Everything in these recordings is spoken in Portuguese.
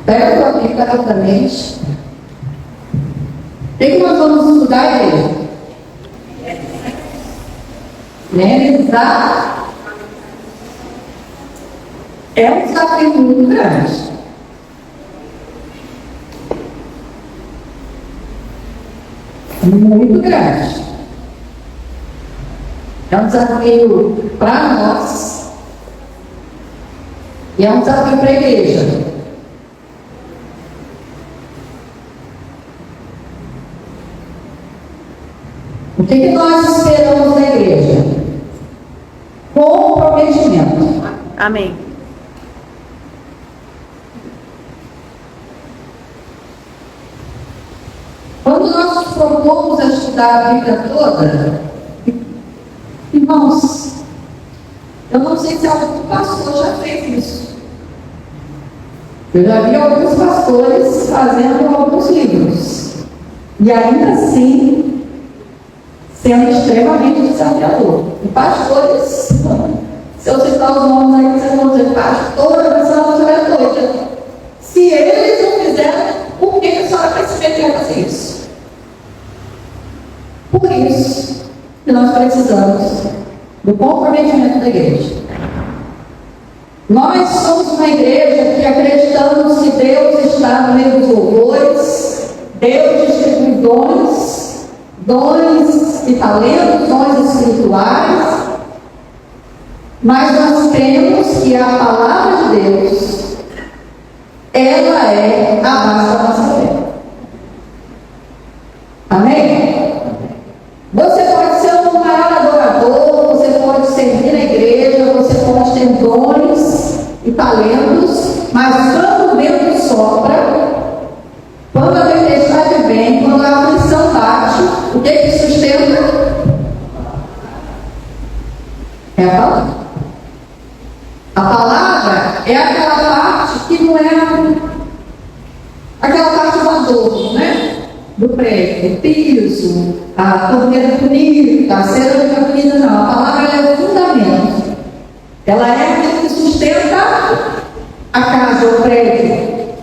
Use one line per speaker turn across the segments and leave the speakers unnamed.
Pega a tua Bíblia rapidamente. O que nós vamos estudar, igreja? Realizar é um desafio muito grande. Muito grande. É um desafio para nós e é um desafio para a igreja. O que nós esperamos da igreja? Comprometimento.
Amém.
Quando nós nos propomos a estudar a Bíblia toda, irmãos, eu não sei se algum pastor já fez isso. Eu já vi alguns pastores fazendo alguns livros. E ainda assim, sendo extremamente desafiador. E pastores, se eu citar os nomes aí, vocês vão dizer, pastor, essa senhora é doida. Se eles não fizeram, por que a senhora vai se meter a fazer isso? Por isso que nós precisamos do comprometimento da igreja. Nós somos uma igreja que acreditamos que Deus está no meio dos louvores, Deus distribui dons e talentos, dons espirituais, mas nós temos que a palavra de Deus, ela é a base da nossa fé. Amém? Você pode ser um maior adorador, você pode servir na igreja, você pode ter dons e talentos, mas quando o vento sopra, quando a tempestade vem, quando a aflição bate, o que sustenta? É a palavra. A palavra é aquela parte que não é aquela parte do adorno, né? Do prédio, do piso, a torneira bonita, a cerâmica bonita, não. A palavra é o fundamento. Ela é aquilo que sustenta a casa, o prédio,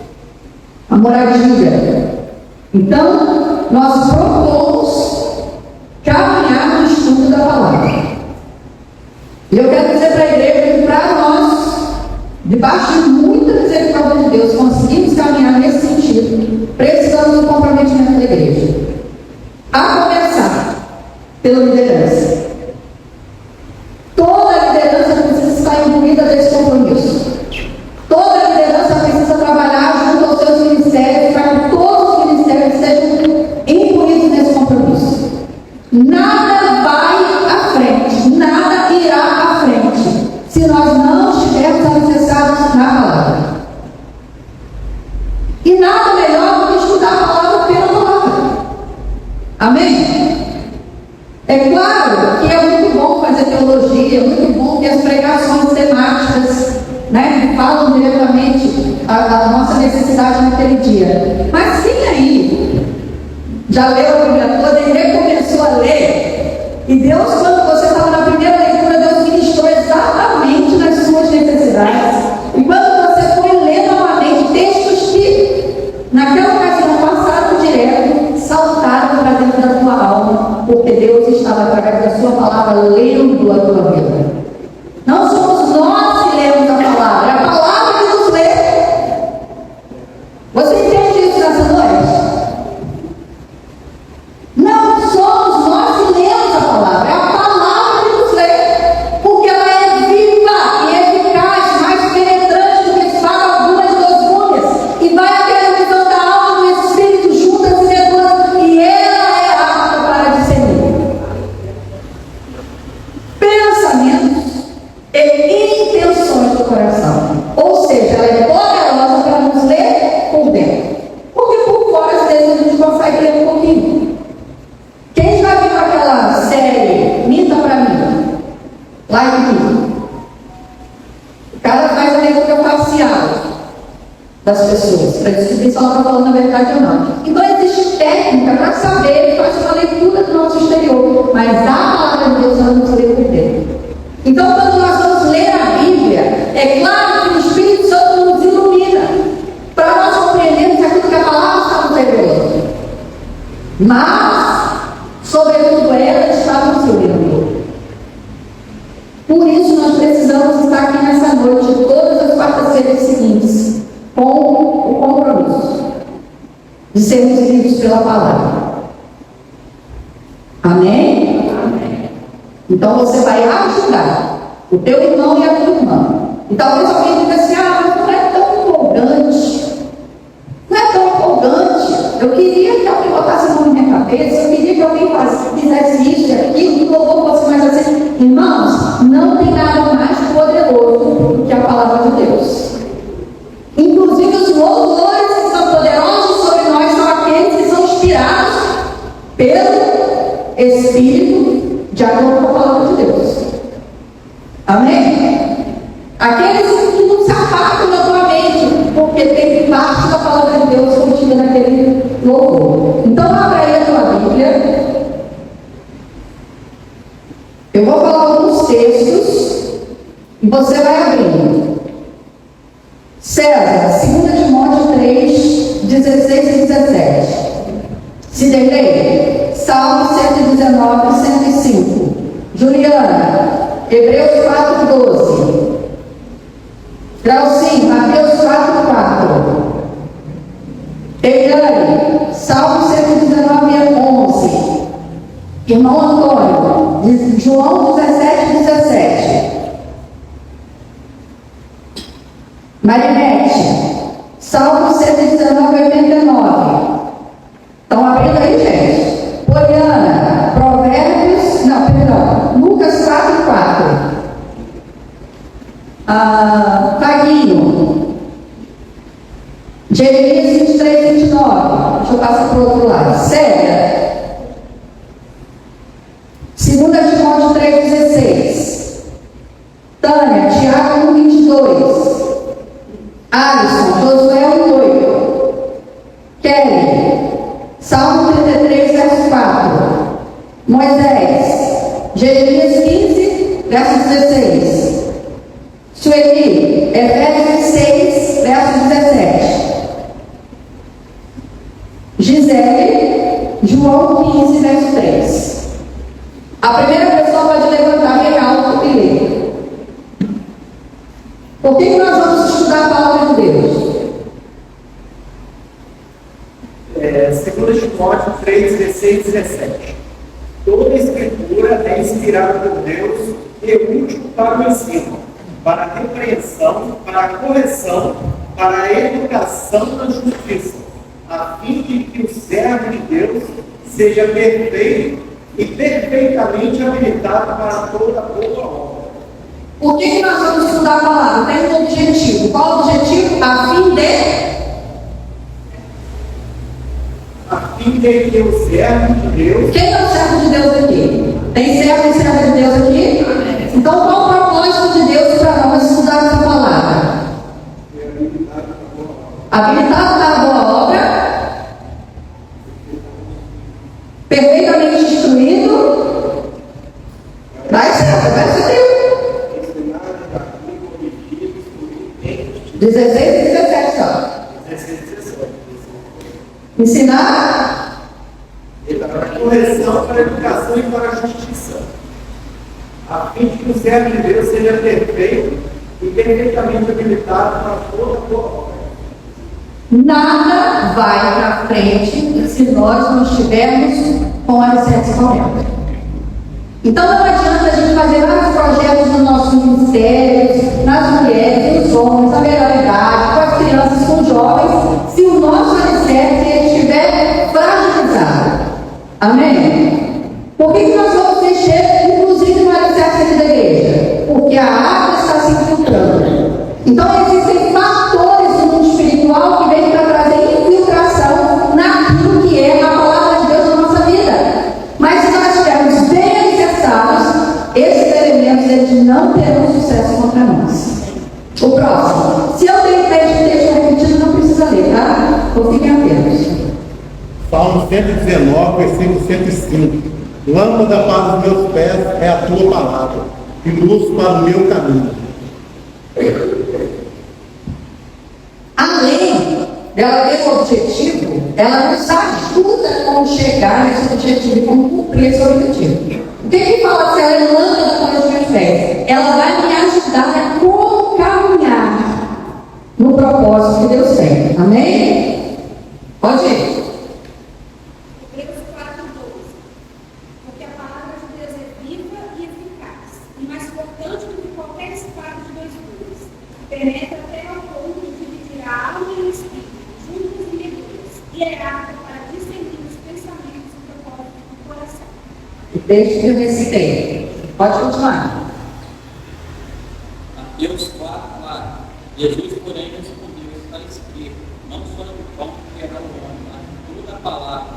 a moradia. Então, nós propomos caminhar no estudo da palavra. E eu quero dizer para a igreja que para nós, debaixo de muita misericórdia de Deus, conseguimos caminhar nesse sentido, precisamos do comprometimento da igreja. A começar pela liderança. Toda liderança precisa estar incluída nesse compromisso. Toda liderança precisa trabalhar junto aos seus ministérios para que todos os ministérios sejam incluídos nesse compromisso. Nada vai à frente, nada irá à frente, se nós não estivermos alicerçados na palavra. E nada melhor do que estudar a palavra pela palavra. Amém? É claro que é muito bom fazer teologia, é muito bom ter as pregações temáticas, né, que falam diretamente a nossa necessidade naquele dia. Mas quem aí já leu a Bíblia toda e recomeçou a ler? E Deus, quando você estava na primeira leitura, Deus ministrou exatamente nas suas necessidades. E quando você foi ler novamente textos que naquela ocasião passaram direto, saltaram para dentro da tua alma, porque Deus estava através da sua palavra lendo a tua vida. Não somos nós que lemos a palavra, é a palavra que nos lê. Você entende isso nessa noite? Não somos nós que lemos a palavra, é a palavra que nos lê, porque ela é viva e eficaz, mais penetrante do que espada alguma de dois gumes, e vai até a visão da alma e do espírito juntas e medulas, e ela é apta para discernir pensamentos e intenções do coração. Ou seja, ela é poderosa para nos ler por dentro, porque por fora às vezes a gente consegue ler um pouquinho. Quem já viu aquela série Minta Pra Mim? Lá em mim. O cara faz a leitura facial das pessoas, para descobrir se ela está falando a verdade ou não. Então existe técnica para saber, ele faz uma leitura do nosso exterior, mas a palavra de Deus ela nos lê por dentro. Então quando nós vamos ler a Bíblia, é claro que o Espírito Santo nos ilumina, para nós sua palavra. Amém? Amém. Então você vai ajudar o teu irmão e a tua irmã. E talvez alguém diga assim: mas não é tão empolgante. Não é tão empolgante. Eu queria que alguém botasse a mão na minha cabeça, eu queria que alguém fizesse isso e aquilo, que o louvor fosse mais assim. Irmãos, não tem nada mais poderoso do que a palavra de Deus. Inclusive os louvores que são poderosos sobre nós são aqueles que são inspirados pelo Espírito, de acordo com a palavra de Deus. Amém? Aqueles que não se afastam da tua mente, porque tem parte da palavra de Deus contida naquele louvor. Então abra aí a tua Bíblia. Eu vou falar alguns textos e você vai abrindo. César, 2 Timóteo 3, 16 e 17. Ciderley, Salmo 119 e 105. Juliana, Hebreus 4, 12. Graucinho, Mateus 4, 4. Eliane, Salmo 119, 11. Irmão Antônio, João 17, 17. Marinete, Salmo 119, 89. Estão abrindo aí, gente? Poliana, Lucas 4, 4. Taguinho, Jeremias 23, 29. Deixa eu passar para o outro lado. Célia, 2 Timóteo 3, 16. Tânia, Tiago 1, 22. Alisson, Josué 1, 8. Kelly, Salmo 33, verso 4. Moisés, Jeremias 15, verso 16. Sueli, Efésios 6, verso 17. Gisele, João 15, verso 3. A primeira pessoa pode levantar bem alto e ler. Por que nós vamos estudar a palavra de Deus?
2 Timóteo 3, 16 e 17. Toda a escritura é inspirada por Deus e é útil para o ensino, para a repreensão, para a correção, para a educação na justiça, a fim de que o servo de Deus seja perfeito e perfeitamente habilitado para toda boa obra.
Por que nós vamos estudar a palavra? Tem um objetivo. Qual o objetivo?
A fim de que o servo de Deus...
Quem é o servo de Deus aqui? Tem servo e serva de Deus aqui? Então, qual o propósito de Deus para nós estudar essa palavra? Habilitado para a boa obra, perfeitamente instruído, vai ser. 16 e 17 só.
16 e 17.
Ensinar
para a correção, para a educação e para a justiça, a fim de que o servo de Deus seja perfeito e perfeitamente habilitado para toda boa obra.
Nada vai para frente se nós não estivermos com a licença correta. Então não adianta a gente fazer vários projetos no nosso ministério, nas mulheres, nos homens, na melhor idade, com as crianças, com os jovens, se o nosso alicerce estiver fragilizado. Amém? Por que nós vamos mexer, inclusive, no alicerce aqui da igreja? Porque a água está se infiltrando. Então existem fatores no mundo espiritual que vêm para trazer infiltração naquilo que é a palavra de Deus na nossa vida. Mas se nós estivermos bem alicerçados, esses elementos eles não terão sucesso contra nós. O próximo. Se eu tenho texto repetido, não precisa ler, tá? Ou fiquem atentos.
Salmo 119, versículo 105. Lâmpada para os meus pés é a tua palavra, e luz para o meu caminho.
Além dela ter um objetivo, ela nos ajuda a como chegar nesse objetivo e como cumprir esse objetivo. O que fala se ela é lâmpada para os meus pés? Ela vai me ajudar a caminhar no propósito que Deus tem. Amém? Pode ir.
penetra até ao ponto de dividir a alma e o espírito, juntas e medulas, e é apta para discernir os pensamentos e propósitos do coração.
O texto que eu recitei. Pode continuar.
Mateus 4, 4. Jesus, porém, respondeu: está escrito: não só do pão viverá o homem, mas de toda a palavra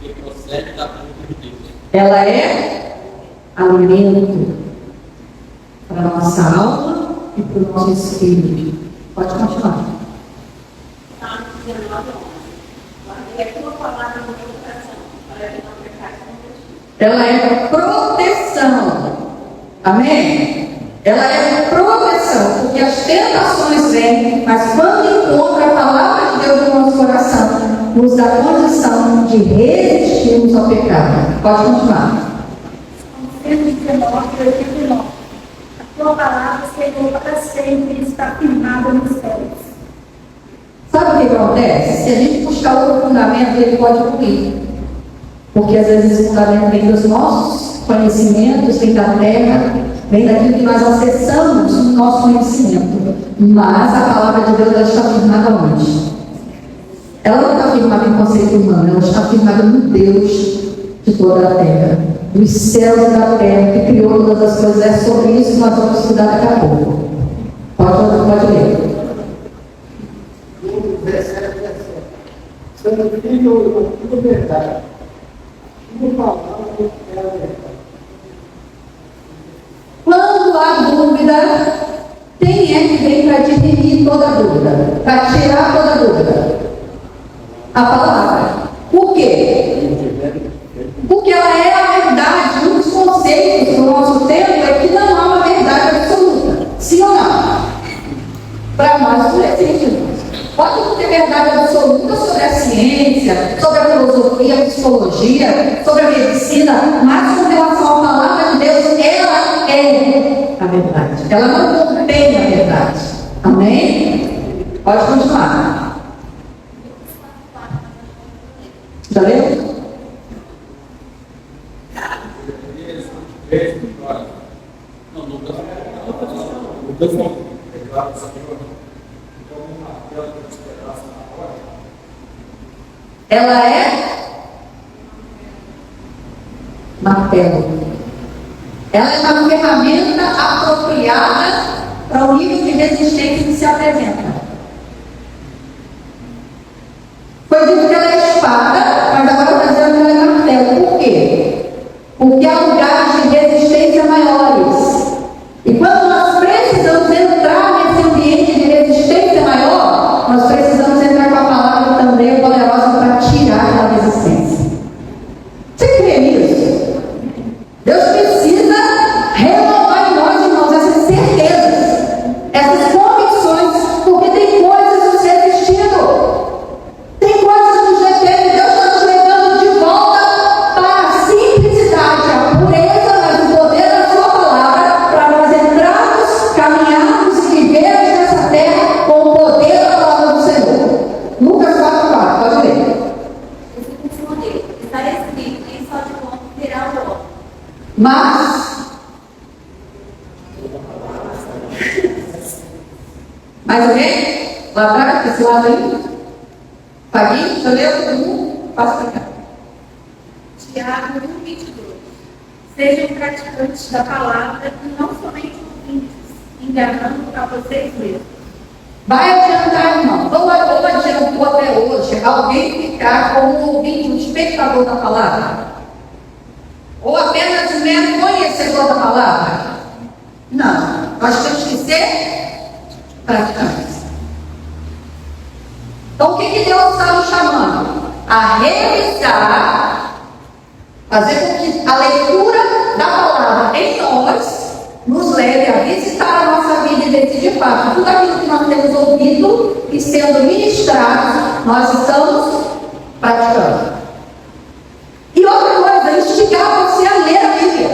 que procede da boca de Deus.
Ela é alimento para a nossa alma e para o nosso espírito. Pode continuar.
Salmo 19, 11. Guardei a tua palavra no meu coração, para que não pecasse contra ti.
Ela é proteção. Amém? Ela é proteção, porque as tentações vêm, mas quando encontra a palavra de Deus no nosso coração, nos dá condição de resistirmos ao pecado. Pode continuar.
Salmo 119, 89. A tua palavra chegou para sempre e está firmada nos céus.
Sabe o que acontece? Se a gente buscar outro fundamento, ele pode ruir. Porque às vezes esse fundamento vem dos nossos conhecimentos, vem da terra, vem daquilo que nós acessamos no nosso conhecimento. Mas a palavra de Deus, ela está firmada onde? Ela não está firmada em conceito humano, ela está firmada no Deus de toda a terra, dos céus e da terra, que criou todas as coisas. É sobre isso que nós vamos estudar daqui a pouco. Pode ler.
João 17, 17. Sendo filho da tua verdade. Tua palavra é a verdade.
Quando há dúvida, quem é que vem para dirimir toda dúvida? Para tirar toda dúvida? A palavra. Por quê? Porque ela é a verdade. Um dos conceitos do nosso tempo é que não há uma verdade absoluta. Sim ou não? Para nós não existe. Pode não ter verdade absoluta sobre a ciência, sobre a filosofia, a psicologia, sobre a medicina, mas com relação à palavra de Deus, ela é a verdade. Ela não contém a verdade. Amém? Pode continuar. Já leu?
Não, Lucas não.
Ela é martelo. Ela é uma ferramenta apropriada para o nível de resistência que se apresenta. Foi dito que ela é espada, mas agora está dizendo que ela é martelo. Por quê? Porque há lugares de resistência maiores. E quando nós precisamos entrar nesse ambiente de resistência maior, nós precisamos entrar com a palavra também poderosa para tirar aquela resistência. Você crê nisso? Deus precisa renovar em nós, irmãos, essas certezas, essas convicções, porque tem coisas nos resistindo, tem coisas nos detendo. Deus está nos levando de volta para a simplicidade, a pureza, mas o poder da sua palavra, para nós entrarmos, caminharmos e vivermos nessa terra com o poder da palavra do Senhor. Lucas 4:4, pode ler.
Jesus respondeu: está escrito, nem só de pão viverá o homem.
Mas mais alguém? Lá atrás, desse lado aí? Paguinho, já leu todo mundo? Passa para cá.
Tiago 1:22. Sejam praticantes da palavra e não somente ouvintes, enganando para vocês mesmos.
Vai adiantar, irmão. Ou adiantou até hoje alguém ficar como ouvinte, um espectador da palavra? Ou apenas um mero conhecedor da palavra? Não. Nós temos que ser praticantes. Então, o que Deus está nos chamando? A realizar, fazer com que a leitura da palavra em nós nos leve a visitar a nossa vida e decidir, de fato, tudo aquilo que nós temos ouvido e sendo ministrado, nós estamos praticando. E outra coisa, instigar você a ler a Bíblia.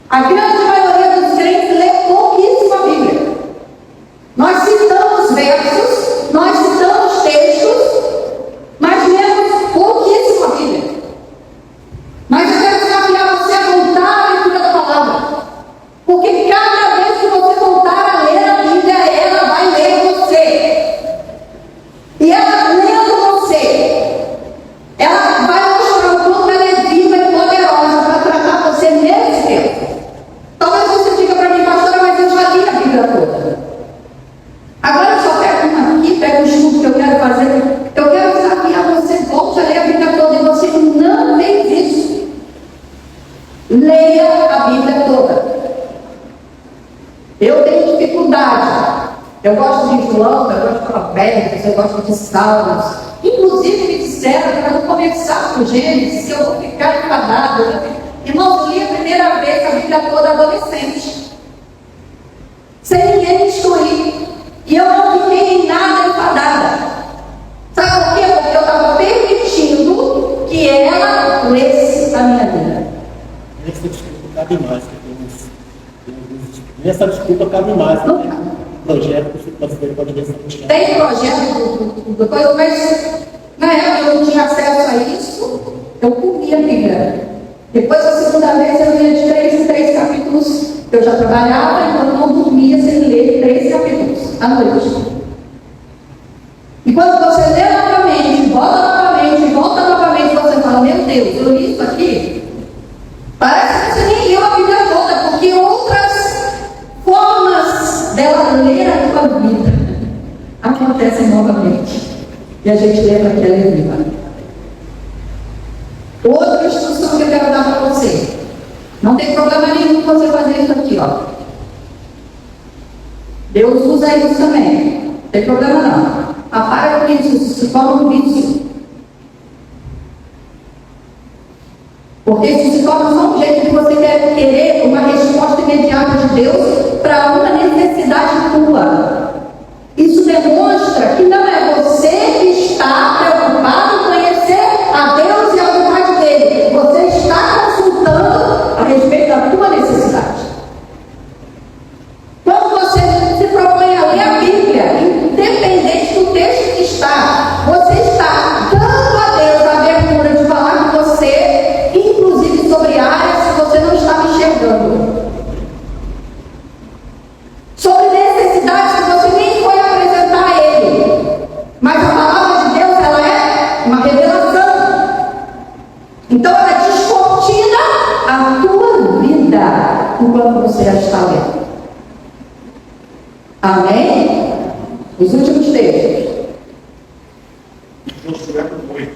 A grande maioria dos crentes lê pouquíssima Bíblia. Nós citamos versos, nós citamos textos, mas lemos pouquíssima Bíblia. Mas eu quero desafiar você a voltar à leitura da palavra. Porque cada vez que você voltar a ler a Bíblia, Leia a Bíblia toda. Eu tenho dificuldade. Eu gosto de João, eu gosto de Provérbios, eu gosto de Salmos. Inclusive me disseram que para não começar com Gênesis, se eu vou ficar enfadado. Irmãos, eu li a primeira vez a Bíblia toda adolescente. Sem ninguém me instruir. E eu não fiquei em nada enfadada. Sabe por quê? Porque eu estava permitindo que ela lesse a minha vida.
Essa desculpa cabe mais. Nessa desculpa cabe mais.
Não
Tem
cabe.
projeto que você pode ver se
Tem projeto do coisa, mas na época eu não tinha acesso a isso, eu comia a Bíblia. Depois, a segunda vez, eu lia de 3 em 3 capítulos. Eu já trabalhava, então eu não dormia sem ler 3 capítulos à noite. E quando você lê novamente, volta novamente, você fala, meu Deus, eu li isso aqui? Parece que você nem leu a Bíblia toda, porque outras formas dela ler a tua vida acontecem novamente. E a gente lembra que ela é viva. Outra instrução que eu quero dar para você. Não tem problema nenhum você fazer isso aqui, ó. Deus usa isso também. Não tem problema não. Apaga com isso, se torna um vício. Porque isso se torna só um jeito de você querer uma resposta imediata de Deus para uma necessidade tua. Isso demonstra que não é você que está preocupado em conhecer a Deus e a vontade dele. Você está consultando a respeito da tua necessidade. Quando você se propõe a ler a Bíblia, independente do texto que está, você está dando a Deus a abertura de falar com você, inclusive sobre áreas que você não estava enxergando. Sobre necessidades que você nem foi apresentar a Ele. Mas a palavra de Deus, ela é uma revelação. Então ela descortina a tua vida enquanto você a está lendo. Amém? Os últimos textos.
Josué 8.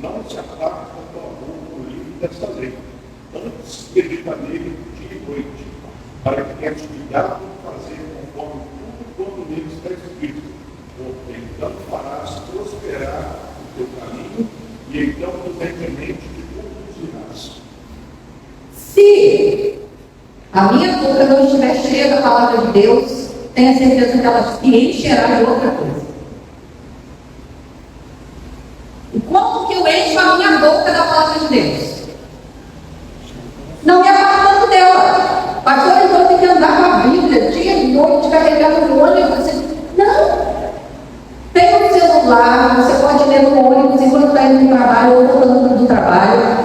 Não se aparte da tua boca o livro desta lei, antes medita nele dia e noite, para que tenhas cuidado de fazer conforme tudo quanto nele está escrito, porque então farás prosperar o teu caminho, e então prudentemente te conduzirás.
Se a minha boca não estiver cheia da palavra de Deus, tenha certeza que ela se encherá de outra coisa. E como que eu encho a minha boca da palavra de Deus? Não me apartando dela. Pastor, então eu tenho que andar com a Bíblia dia e noite, carregando no ônibus. Não. Tem um celular, você pode ler no ônibus enquanto está indo no trabalho ou voltando do trabalho.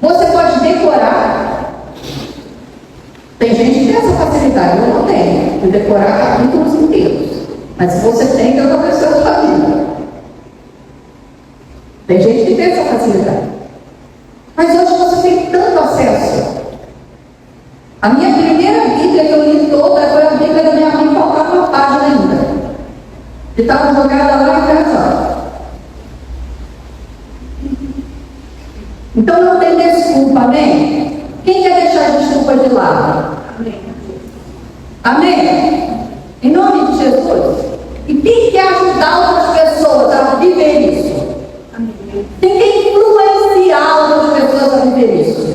Você pode decorar. Tem gente que tem essa facilidade, eu não tenho, de decorar capítulos inteiros. Mas se você tem, Deus abençoe a sua vida. Tem gente que tem essa facilidade. Mas hoje você tem tanto acesso. A minha primeira Bíblia que eu li toda foi a Bíblia da minha mãe, faltava uma página ainda. E estava jogada lá em casa. Então não tem desculpa, amém? Quem quer deixar a desculpa de lado?
Amém.
Amém? Em nome de Jesus. E quem quer ajudar outras pessoas a viver isso?
Amém.
Quem quer influenciar outras pessoas a viver isso?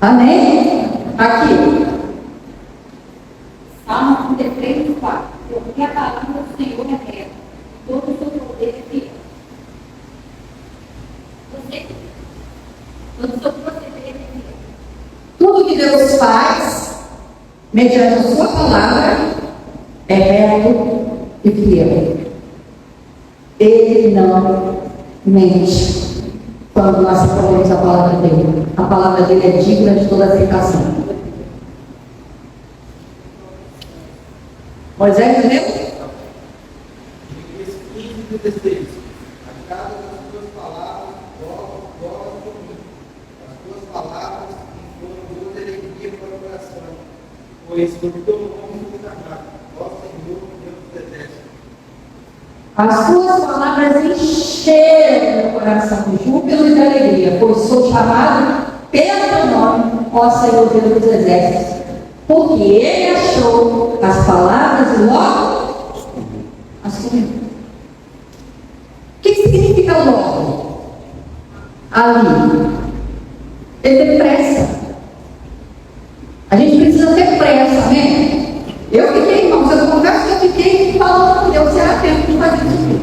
Amém? Aqui.
Salmo 33, 4. Porque a palavra do Senhor é reta, todo o seu poder é fiel. Todo o seu proceder é fiel.
Tudo que Deus faz, mediante a sua palavra, é reto e fiel. Ele não mente quando nós falamos a palavra dele. A palavra dele é digna de toda aceitação. Moisés entendeu?
Esse 15 e 16. A cada das tuas palavras, dobra comigo. As tuas palavras que foram toda alegria para o coração. Pois por teu nome fui chamado, ó Senhor, Deus dos exércitos.
As suas palavras encheram meu coração de júbilo e de alegria, pois sou chamado pelo teu nome, ó Senhor Deus dos exércitos. Porque ele achou as palavras e logo as cumpriu. O que significa logo? Ali. Ele teve pressa. A gente precisa ter pressa, amém? Eu fiquei, irmãos, eu confesso que eu fiquei falando com Deus, será tempo de fazer isso?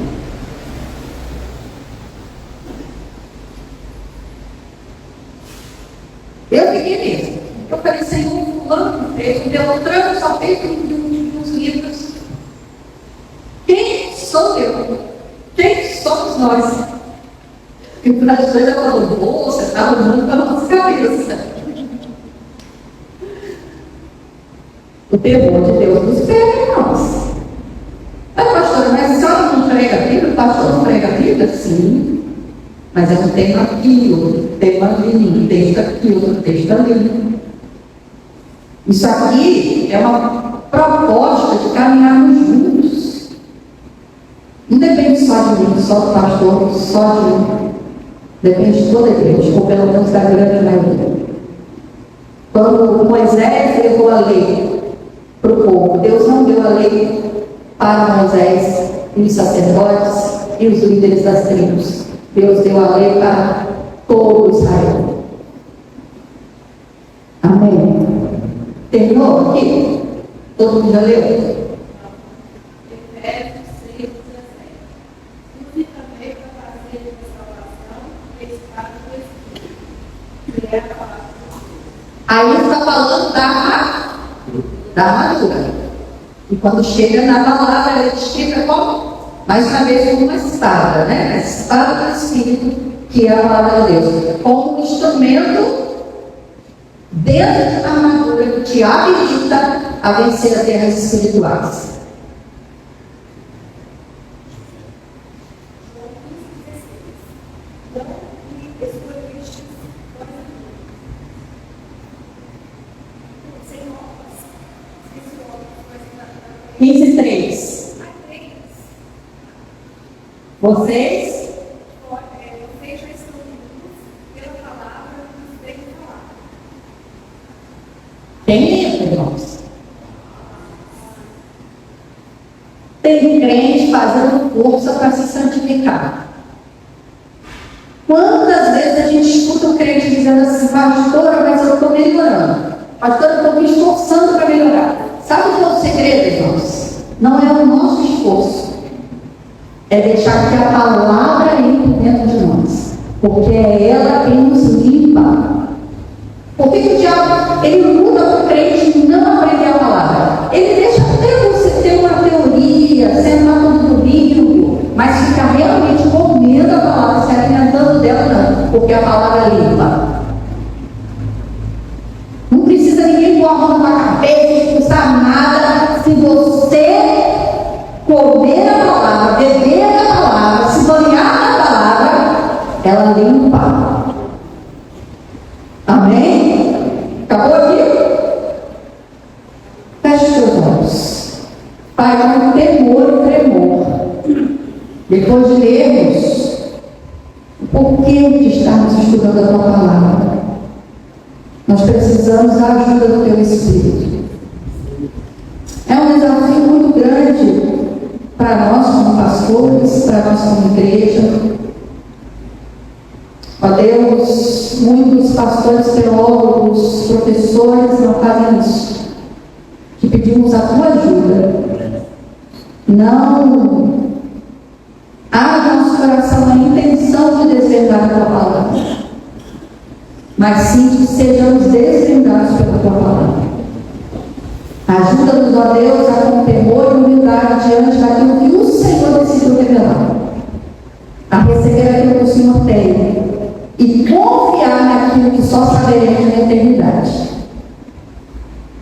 Eu fiquei mesmo. Eu falei, Senhor, fulano fez, o Beltrano só fez uns livros. Quem sou eu? Quem somos nós? E o brasileiro falou, bolsa, estava dando pela nossa cabeça. O temor de Deus nos pega em nós. Pastor, mas a senhora não prega a Bíblia? O pastor não prega a Bíblia? Sim. Mas é um tema aqui, outro tema ali, um texto aqui, outro texto ali. Isso aqui é uma proposta de caminharmos juntos. Não depende só de mim, só do pastor, só de mim. Depende de toda a igreja, ou pelo menos da grande maioria. Quando Moisés levou a lei para o povo, Deus não deu a lei para Moisés e os sacerdotes e os líderes das tribos. Deus deu a lei para todo Israel. Amém. Terminou aqui? Todo mundo já leu?
Efésios 6, 17. Use também para fazer a salvação e espada do Espírito, que é a palavra.
Aí está falando da armadura. E quando chega na palavra, ele explica como? Mais uma vez, como uma espada, né? A espada do Espírito, que é a palavra de Deus. Como um instrumento dentro da armadura que te habilita a vencer as guerras espirituais. Quinze 3. Vocês?
Vocês já estão unidos pela palavra que nos veio falar.
Tem isso, irmãos? Tem crente fazendo força para se santificar. Quantas vezes a gente escuta um crente dizendo assim, pastora, mas eu estou melhorando. Pastora, eu estou me esforçando para melhorar. Sabe qual é o segredo, irmãos? Não é o nosso esforço. É deixar que a palavra entre dentro de nós. Porque é ela quem nos limpa. Por que o diabo, ele luta com o crente não aprender a palavra? Ele deixa até você ter uma teoria, sentar todo domingo, mas ficar realmente comendo a palavra, se alimentando dela, não. Porque a palavra limpa. Não precisa ninguém pôr a mão na cabeça, não custa nada. Se você comer a palavra, beber a palavra, se banhar na palavra, ela limpa. Amém? Acabou aqui? Feche seus olhos. Pai, com temor e tremor, depois de lermos o porquê de estarmos estudando a tua palavra, nós precisamos da ajuda do teu Espírito. É um desafio muito grande para nós como pastores, para nós como igreja. Ó Deus, muitos pastores, teólogos, professores não fazem isso. Que pedimos a tua ajuda. Não há no nosso coração a intenção de desvendar a tua palavra, mas sim que sejamos desvendados pela tua palavra. Ajuda-nos, ó Deus, a com temor e humildade diante daquilo que o Senhor decidiu revelar, a receber aquilo que o Senhor tem e confiar naquilo que só saberemos na eternidade.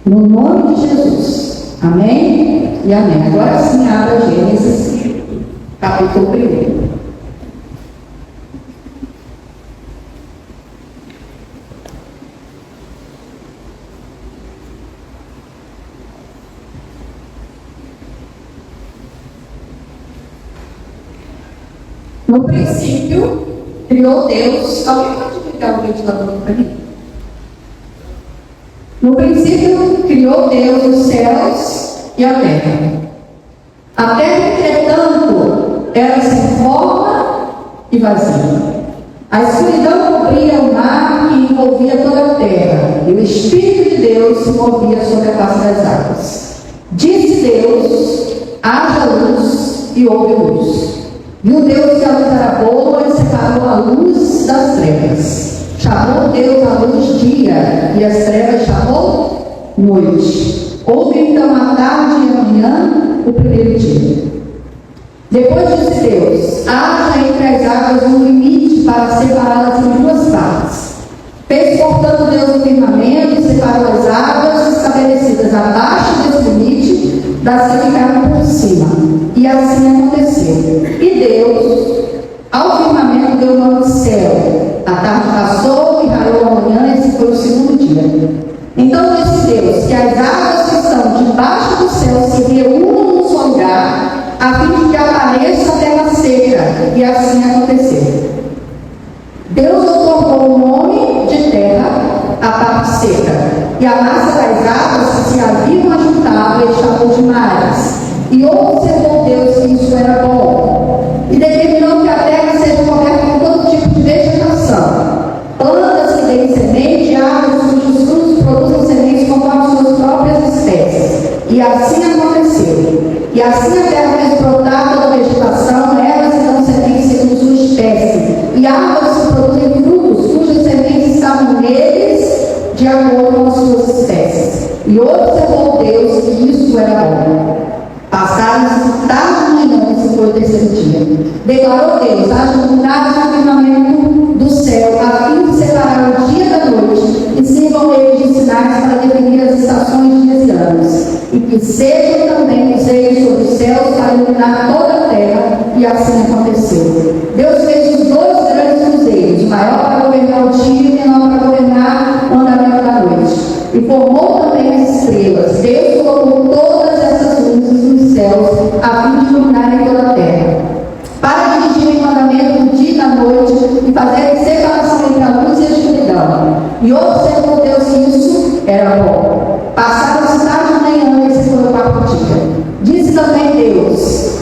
No nome de Jesus. Amém e amém. Agora sim, abra Gênesis, capítulo 1. No princípio, criou Deus. Alguém pode ligar o ventilador para mim? No princípio, criou Deus os céus e a terra. A terra, entretanto, era sem forma e vazia. A escuridão cobria o mar que envolvia toda a terra, e o Espírito de Deus se movia sobre a face das águas. Disse Deus: haja luz, e houve luz. Viu Deus que a luz era boa e separou a luz das trevas. Chamou Deus a luz dia, e as trevas chamou noite. Houve então a tarde e a manhã, o primeiro dia. Depois disse Deus: haja entre as águas um limite para separá-las em duas partes. Fez, portanto, Deus o firmamento e separou as águas estabelecidas abaixo desse limite das que ficaram por cima. E assim aconteceu. E Deus, ao firmamento, deu o nome céu. A tarde passou e raiou a manhã, e esse foi o segundo dia. Então disse Deus que as águas que estão debaixo do céu se reúnam num só lugar, a fim de que apareça a terra seca. E assim aconteceu. Deus otorgou o nome de terra à parte seca, e a massa das águas que se haviam ajuntado ele chamou de mares. E observou Deus que isso era bom. E determinou que a terra seja coberta com todo tipo de vegetação, plantas que deem semente, árvores cujos frutos produzam sementes conforme suas próprias espécies. E assim aconteceu. E assim a terra fez brotar toda a vegetação, ervas que dão sementes segundo sua espécie, e árvores que produzem frutos cujas sementes estavam neles de acordo com as suas espécies. E observou Deus que isso era bom. Passaram-se tarde e manhã, esse foi o terceiro dia. Declarou Deus: haja luminares no firmamento do céu, a fim de separar o dia da noite, e sirvam eles de sinais para definir as estações, dias e anos. E que sejam também cruzeiros sobre os céus para iluminar toda a terra. E assim aconteceu. Deus fez os dois grandes cruzeiros, o maior para governar o dia e o menor para governar o andamento da noite. E formou também as estrelas. Deus colocou todas essas luzes nos céus, a fim de iluminarem toda a terra, para dirigirem o andamento do dia e da noite, e fazerem separação entre a luz e a escuridão. E observou Deus que isso era bom. Passaram-se tarde e manhã, esse foi o quarto dia. Disse também Deus: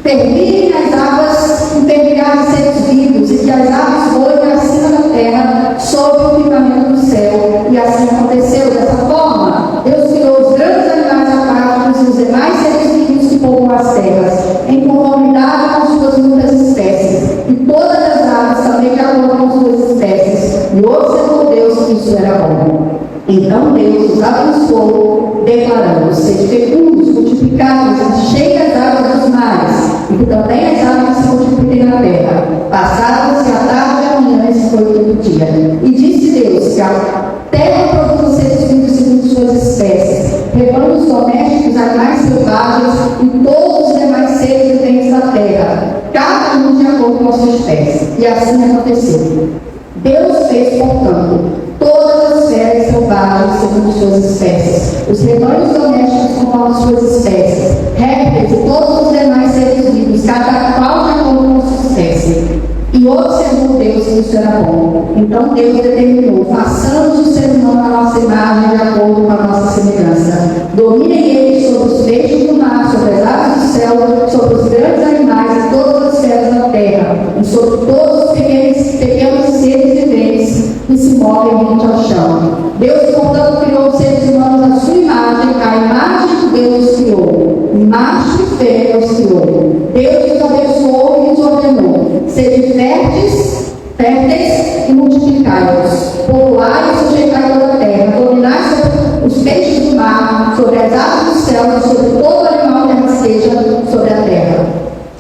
permitem as águas impermear seres vivos, e que as aves voem acima da terra, sob o firmamento do céu. E assim aconteceu. Dessa forma, Deus criou os grandes animais aquáticos e os demais seres vivos que povoam as terras, em conformidade com suas muitas espécies, e todas as aves também de acordo com suas espécies. E observou Deus que isso era bom. Então Deus os abençoou, declarando: sede fecundos, multiplicai-vos, enchei as águas dos mares, e que também as aves se multipliquem na terra. Passaram-se a tarde e a manhã, esse foi o quinto dia. E disse Deus que a terra produza seres vivos segundo suas espécies, rebanhos domésticos, animais selvagens e todos os demais seres viventes da terra, cada um de acordo com a sua espécie. E assim aconteceu. Deus fez, portanto, todas as feras selvagens segundo suas espécies, os rebanhos domésticos conforme suas espécies, répteis e todos os demais seres vivos, cada qual de acordo com sua espécie. E observou Deus que isso era bom. Então Deus determinou: façamos o ser humano à nossa imagem, de acordo com a nossa semelhança. Dominem eles sobre os peixes do mar, sobre as aves do céu, sobre os grandes animais e todas as feras da terra, e sobre todos os pequenos seres viventes que se movem rente ao chão. Deus, portanto, criou os seres humanos à sua imagem, a imagem de Deus os criou. Macho e fêmea os criou. Deus os abençoou e os ordenou: sede férteis e multiplicai-vos, povoai e sujeitai toda a terra, dominai sobre os peixes do mar, sobre as aves do céu e sobre todo animal que rasteja sobre a terra.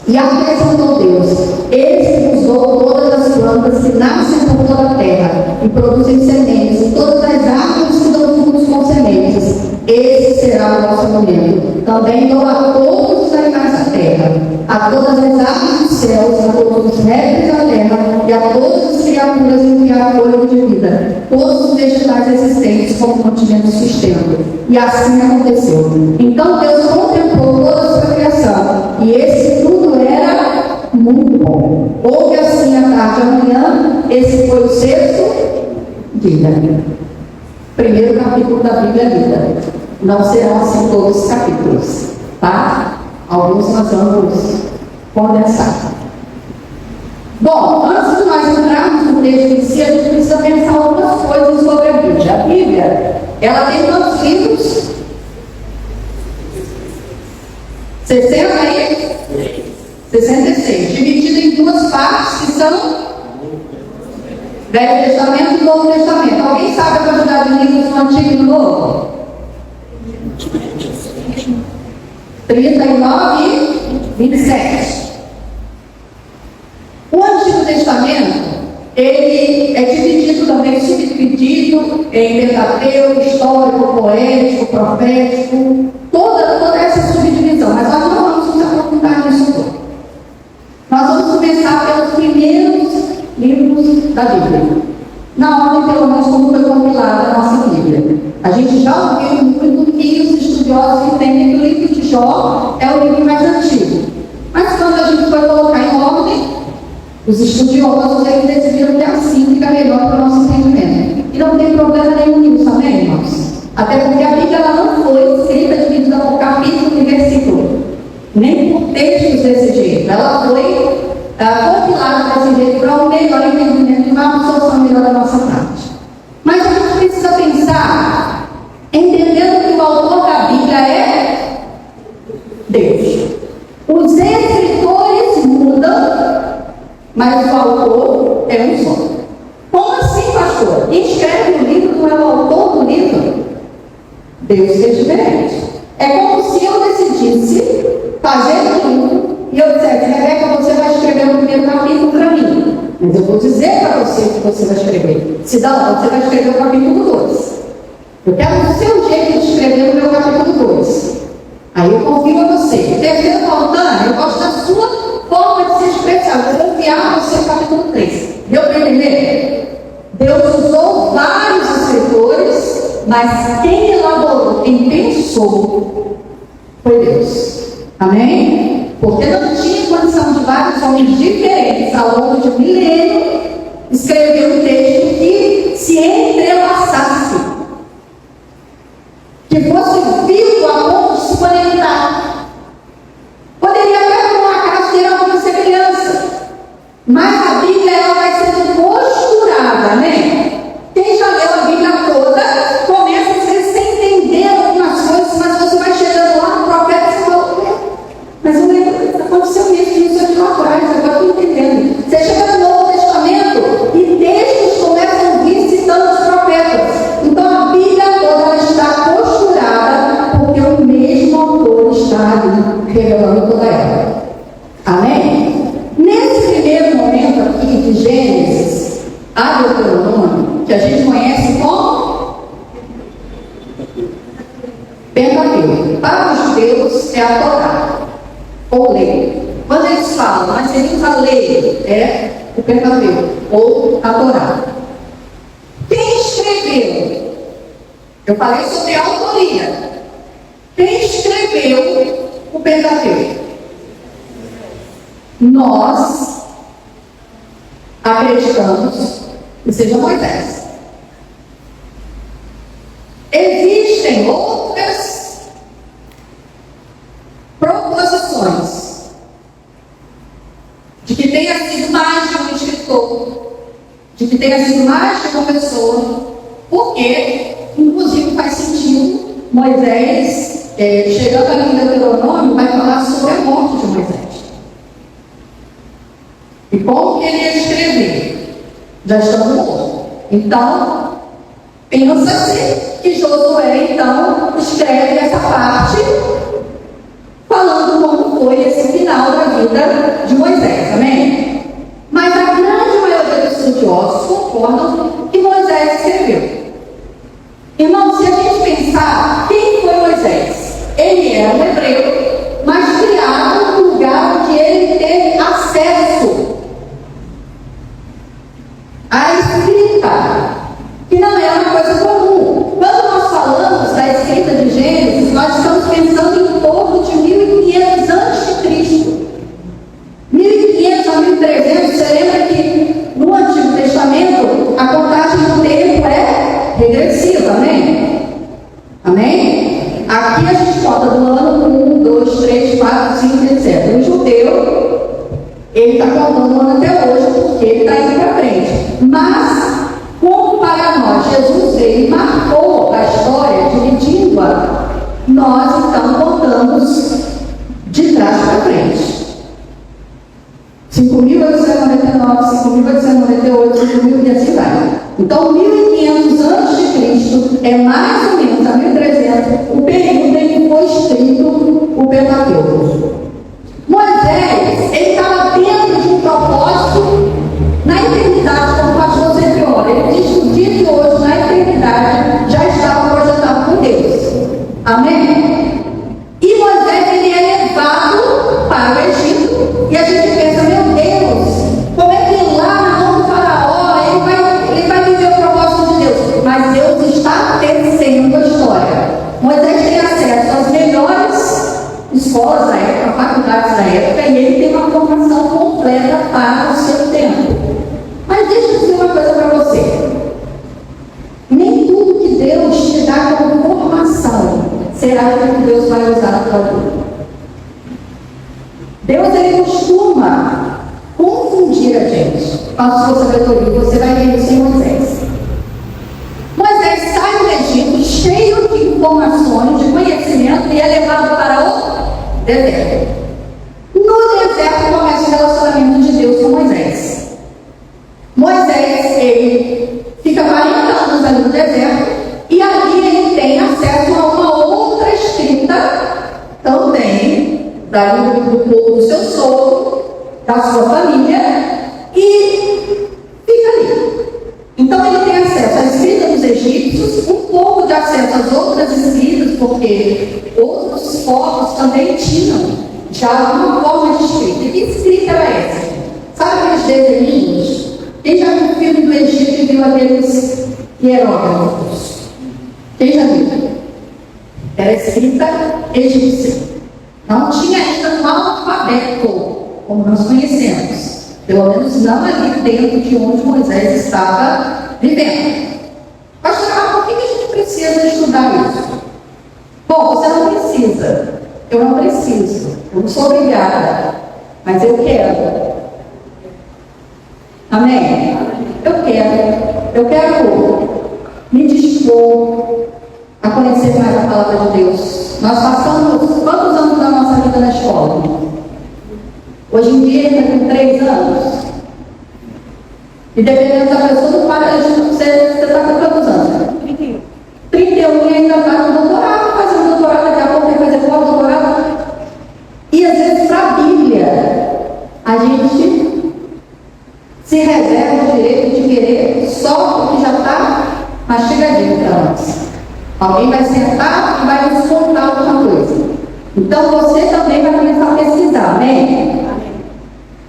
E acrescentou Deus: eis que vos dou todas as plantas que nascem por toda a terra e produzem sementes, e todas as árvores que dão frutos com sementes. Esse será o nosso alimento. Também dou a todos os animais da terra, a todas as aves dos céus, a todos os répteis da terra, e a todas as criaturas em que há fôlego de vida, todos os vegetais existentes como mantimento de sustento. E assim aconteceu. Então Deus contemplou toda a sua criação, e esse tudo era muito bom. Houve assim a tarde e amanhã, esse foi o sexto dia. Primeiro capítulo da Bíblia lida. Não serão assim todos os capítulos, tá? Alguns nós vamos condensar. Bom, antes de nós entrarmos no texto em si, a gente precisa pensar algumas coisas sobre a Bíblia. A Bíblia, ela tem quantos livros? 60 aí? 66. Dividido em duas partes, que são Velho Testamento e Novo Testamento. Alguém sabe a quantidade de livros no Antigo e no Novo? 39 e 27. O Antigo Testamento, ele é dividido também, subdividido em Pentateuco, histórico, poético, profético, toda essa subdivisão, mas nós não vamos nos aprofundar nisso tudo. Nós vamos começar pelos primeiros livros da Bíblia, na ordem, pelo menos, como foi compilada a nossa Bíblia. A gente já ouviu muito que os estudiosos entendem que o livro de Jó é o livro mais antigo, mas quando a gente foi colocar em ordem, os estudiosos eles decidiram que é assim fica melhor para o nosso entendimento. E não tem problema nenhum nisso, amém, irmãos? Até porque a Bíblia ela não foi escrita dividida por capítulo e versículo, nem por textos desse jeito. Ela foi compilada desse jeito para um melhor entendimento e uma absorção melhor da nossa parte. Mas a gente precisa pensar, entendendo que o autor da Bíblia é Deus. Os escritores mudam, mas o autor é um só. Como assim, pastor? Quem escreve o livro não é o autor do livro? Deus fez diferente. É como se eu decidisse fazer um livro e eu dissesse, Rebeca, você vai escrever o primeiro capítulo para mim. Mas eu vou dizer para você o que você vai escrever. Se não, você vai escrever o capítulo 2. Eu quero o seu jeito de escrever o meu capítulo 2. Aí eu confio a você. Terceiro faltando, eu gosto da sua forma de se expressar. Eu vou enviar você o capítulo 3. Deu para entender? Deus usou vários escritores, mas quem elaborou, quem pensou, foi Deus. Amém? Porque não tinha condição de vários homens diferentes ao longo de um milênio escrever um texto que se entrelaçasse, que fosse vivo a ponto de se conectar. Poderia até por um acaso ter alguma semelhança, mas a Bíblia ela vai sendo costurada, né? Quem já leu a Bíblia toda começa a sem entender algumas coisas, mas você vai chegando lá no profeta e fala, mas eu lembro, aconteceu isso aqui lá atrás, agora estou entendendo. Você chega no Novo Testamento e textos começam a vir citando os profetas. Então a Bíblia toda está costurada porque o mesmo autor está ali revelando toda ela. Amém? Nesse primeiro momento aqui de Gênesis a Deuteronômio, que a gente conhece como Pentateuco. Para os judeus é a Torá, ou lei. Quando eles falam, nós seguimos a lei, é o Pentateuco, ou a Torá. Quem escreveu? Eu falei sobre a autoria. Quem escreveu o Pentateuco? Nós acreditamos que seja Moisés. Existem outras proposições de que tenha sido mais de um escritor, de que tenha sido mais de uma pessoa, porque, inclusive, faz sentido Moisés, chegando ali em Deuteronômio, vai falar sobre a morte de Moisés. E como que ele ia escrever? Já estamos mortos. Então, pensa-se que Josué, então, escreve essa parte falando como foi esse final da vida de Moisés, amém? Mas a grande maioria dos estudiosos concordam que Moisés escreveu. Irmão, se a gente pensar, quem foi Moisés? Ele era um hebreu, mas criado no lugar onde ele teve acesso à escrita, que não é uma coisa comum. Quando nós falamos da escrita de Gênesis, nós estamos pensando em torno de 1500 a.C. 1500 a 1300 até hoje, porque ele está indo para frente. Mas, como para nós Jesus veio e marcou a história, dividindo-a, nós então voltamos de trás para frente. 5.899, 5.898, 5.000 e assim vai. Então, 1.500 antes de Cristo é mais ou menos a 1.300 o período em que foi escrito o Pentateuco. Moisés, ele estava dentro de um propósito na eternidade, como o pastor sempre ora. Ele diz que o dia de hoje, na eternidade, já estava projetado por Deus. Amém? E Moisés, ele é levado para o Egito, e a gente pensa, meu Deus, como é que lá na mão do faraó ele vai viver o propósito de Deus? Mas Deus está tecendo a história. Moisés tem acesso às melhores escolas da época, faculdades da época, e ele tem uma formação completa para o seu tempo. Mas deixa eu dizer uma coisa para você. Nem tudo que Deus te dá como formação será o que Deus vai usar na tua vida. Deus, ele costuma confundir a gente com a sua sabedoria. Você vai ver isso em Moisés. Moisés sai do Egito cheio de informações, de conhecimento, e é levado para o deserto. No deserto começa o relacionamento de Deus com Moisés. Moisés, ele fica 40 anos ali no deserto, e ali ele tem acesso a uma outra escrita também do povo do seu sogro, da sua família, e fica ali. Então ele tem acesso à escrita dos egípcios, um pouco de acesso às outras escritas, porque outros povos também tinham já uma forma de escrita. E que escrita era essa? Sabe aqueles desenhinhos? Quem já viu o filme do Egito e viu aqueles hieróglifos? Quem já viu? Era escrita egípcia. Não tinha ainda um alfabeto, como nós conhecemos. Pelo menos não ali dentro de onde Moisés estava vivendo. Mas, por que a gente precisa estudar isso? Bom, você não precisa. Eu não preciso. Eu não sou obrigada. Mas eu quero. Amém? Eu quero. Eu quero me dispor a conhecer mais a palavra de Deus. Nós passamos quantos anos da nossa vida na escola? Hoje em dia ainda com 3 anos. E dependendo da pessoa, você está com quantos anos? 31 e ainda está no doutorado, fazendo doutorado, daqui a pouco vai fazer pós-doutorado. E às vezes para a Bíblia, a gente se reserva o direito de querer só o que já está mastigadinho para nós. Alguém vai sentar e vai nos contar alguma coisa. Então você também vai começar a pesquisar, amém?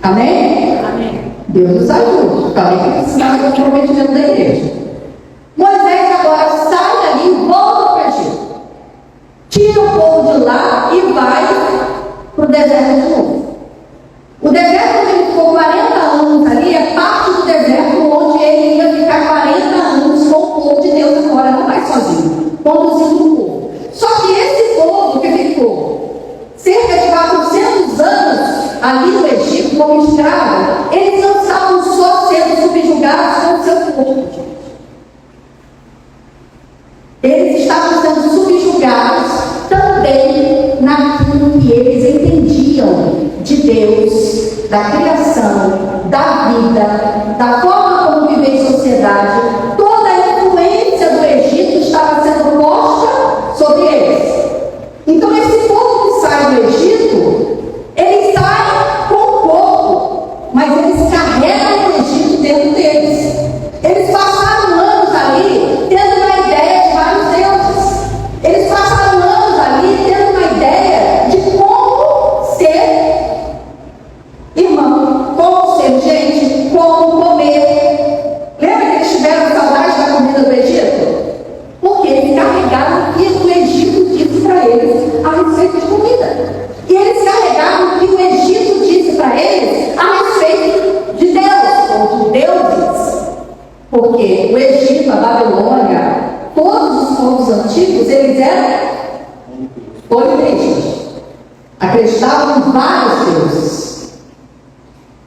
Amém? Amém? Deus nos ajude. Também vai precisar do comprometimento da igreja. Moisés agora sai ali e volta para o Egito. Tira o povo de lá e vai para o deserto de novo. O deserto onde ele ficou 40 anos ali é parte do deserto onde ele ia ficar 40 anos com o povo de Deus agora, não vai sozinho, conduzindo o povo. Só que esse povo que ficou cerca de 400 anos ali no Egito como escravo, eles não estavam só sendo subjugados com o seu corpo. Eles estavam sendo subjugados também naquilo que eles entendiam de Deus, da criação, da vida, da forma como viver em sociedade. Toda a influência do Egito estava sendo posta sobre eles. Então esse povo que sai do Egito, eles saem com o corpo, mas eles carregam o Egito dentro deles. Eles passaram anos ali tendo uma ideia de vários deuses. Eles passaram anos ali tendo uma ideia de como ser irmão, como ser gente, como comer. Lembra que eles tiveram saudade da comida do Egito? Porque eles carregaram o que o Egito disse para eles a respeito de comida. E eles carregaram o que o Egito disse para eles a respeito de Deus, ou de deuses. Porque o Egito, a Babilônia, todos os povos antigos, eles eram politeístas. Acreditavam em vários deuses.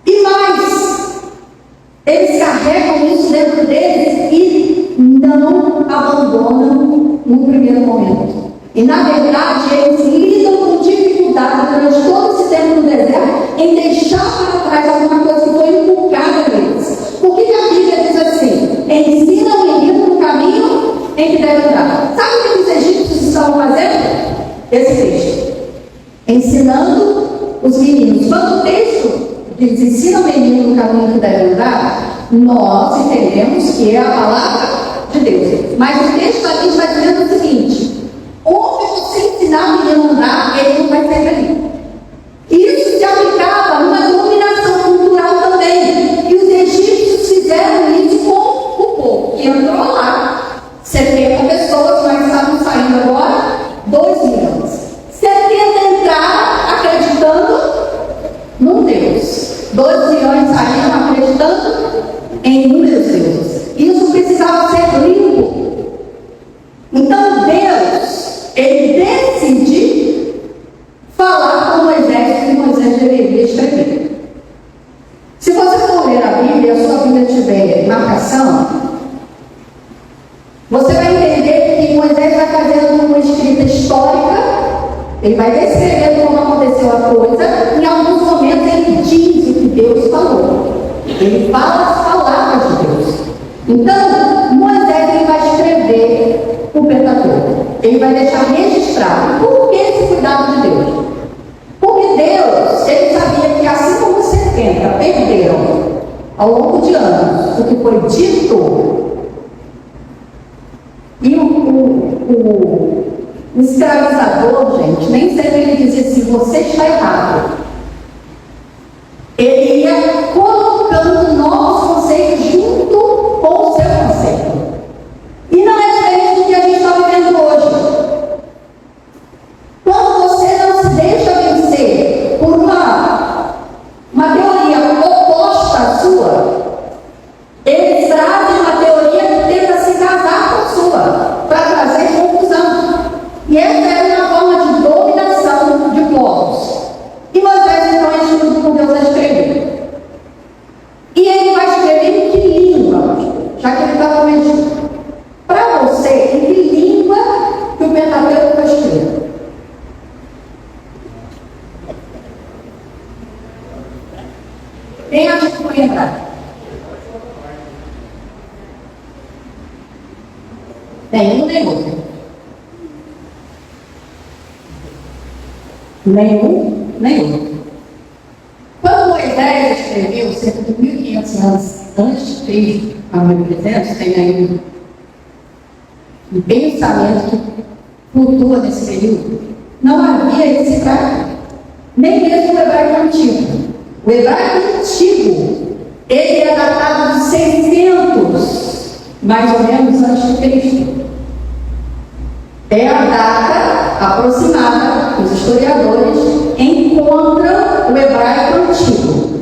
E mais, eles carregam isso dentro deles e não abandonam no primeiro momento. E na verdade, eles lidam com dificuldade durante todo esse tempo no deserto em deixar para trás alguma coisa que foi inculcada neles. Por que a Bíblia diz assim? Ensina o menino no caminho em que deve andar. Sabe o que os egípcios estavam fazendo? Esse texto. Ensinando os meninos. Quando o texto diz ensina o menino no caminho que deve andar, nós entendemos que é a palavra de Deus. Mas o texto aqui está dizendo o seguinte: onde você ensinar o menino a andar, ele não vai sair dali. Isso se aplicava numa dominação cultural também. E os egípcios fizeram isso com o povo que entrou lá. 70 pessoas, nós estamos saindo agora, 2 milhões. 70 entraram acreditando num Deus. 2 milhões saíram acreditando em inúmeros deuses. Isso precisava ser limpo. Então Deus, ele decide falar com Moisés que Moisés deveria escrever. Se você for ler a Bíblia e a sua Bíblia tiver marcação, você vai entender que Moisés vai fazendo uma escrita histórica. Ele vai descrevendo como aconteceu a coisa. Em alguns momentos ele diz o que Deus falou. Ele fala as palavras de Deus. Então, Moisés ele vai escrever o Pentateuco. Ele vai deixar registrado. Por que esse cuidado de Deus? Porque Deus, ele sabia que assim como 70 perderam ao longo de anos o que foi dito, e o escravizador, gente, nem sempre ele dizia assim, você está errado. Ele ia colocando novos conceitos junto com o seu conceito. E não é diferente do que a gente está vivendo hoje. Quando você não se deixa vencer por uma teoria oposta à sua, eles trazem uma teoria que tenta se casar com a sua, para trazer confusão. E essa é uma forma de dominação de povos. E Moisés então é instruído por Deus a escrever. E ele vai escrever em que língua? Já que ele está prometido. Para você, em que língua que o Pentateuco vai escrever? Quem acha que foi entrar? Nenhum nem outro. Nenhum nem outro. Quando Moisés escreveu, cerca de 1500 anos antes de Cristo, a 1300, tem aí um pensamento que flutua nesse período, não havia esse hebraico, nem mesmo o hebraico antigo. O hebraico antigo, ele é datado de 600, mais ou menos, antes de Cristo. É a data aproximada que os historiadores encontram o hebraico antigo.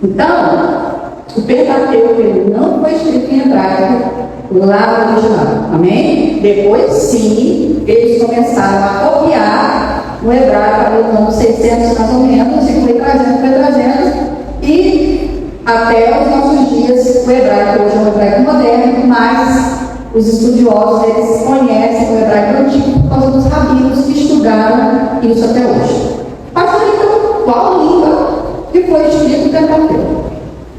Então, o Pentateuco ele não foi escrito em hebraico lá no original. Amém? Depois, sim, eles começaram a copiar o hebraico no ano 600 mais ou menos, e foi trazendo, e até os nossos dias, o hebraico hoje é um hebraico moderno, mas os estudiosos, eles conhecem o hebraico antigo por causa dos rabinos que estudaram isso até hoje. Pastor, então, qual língua que foi escrito em Pentateuco?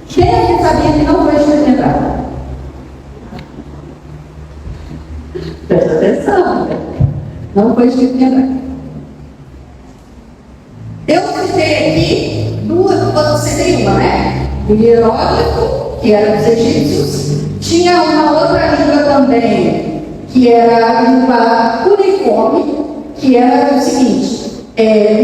Quem é que sabia que não foi escrito em hebraico? Presta atenção, não foi escrito em hebraico. Eu citei aqui duas, você tem uma, né? O hieróglifo, que era dos egípcios. Tinha uma outra língua também, que era a língua cuneiforme, que era o seguinte: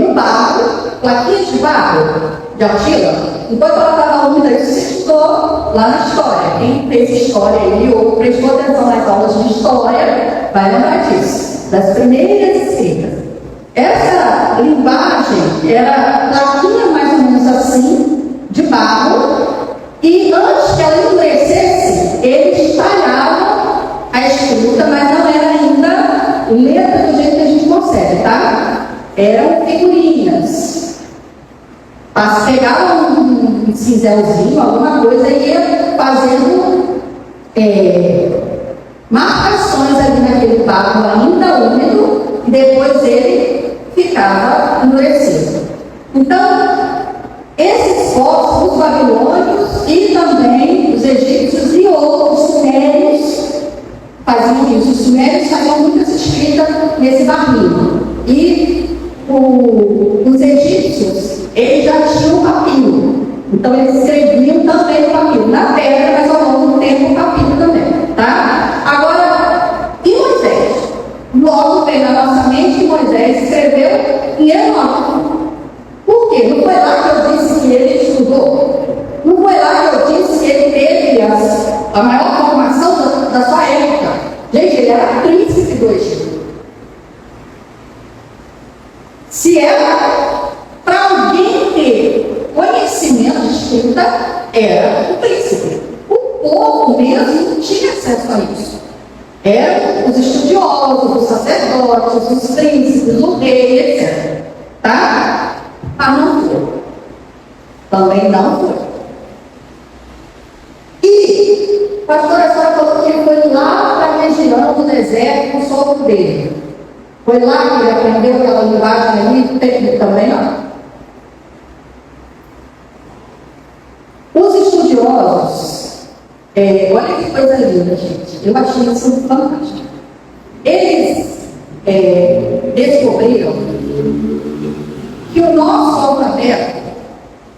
no barro, plaquinhas de barro, de argila, enquanto ela estava úmida, isso se estudou lá na história. Quem fez história aí ou prestou atenção nas aulas de história, vai lembrar disso, das primeiras escritas. Essa linguagem era plaquinha mais ou menos assim, de barro, e antes que ela endurecesse, eles talhavam a escrita, mas não era ainda letra do jeito que a gente consegue, tá? Eram figurinhas. Pegavam um um cinzelzinho, alguma coisa, e ia fazendo marcações ali naquele barro ainda úmido, e depois ele ficava endurecido. Então, esses povos, os babilônios e também os egípcios e outros sumérios faziam isso. Os sumérios faziam muitas escritas nesse barrinho. E os egípcios, eles já tinham papiro. Então, eles escreviam também no papiro, na pedra, mas ao longo do tempo o papiro também. Tá? Agora, e Moisés? Logo vem na nossa mente que Moisés escreveu em Enoque. Por quê? Não foi lá que eu disse que ele estudou. Não foi lá que eu disse que ele teve a maior formação da sua época. Gente, ele era príncipe do Egito. Se era para alguém ter conhecimento de escrita, era o príncipe. O povo mesmo não tinha acesso a isso. Eram os estudiosos, os sacerdotes, os príncipes, o rei, etc. Tá? Mas não foi. Também não foi. E a pastora só falou que ele foi lá para a região do deserto com o sogro dele. Foi lá que ele aprendeu aquela linguagem ali, também não. Os estudiosos, olha que coisa linda, gente. Eu achei isso fantástico. Eles descobriram que o nosso alfabeto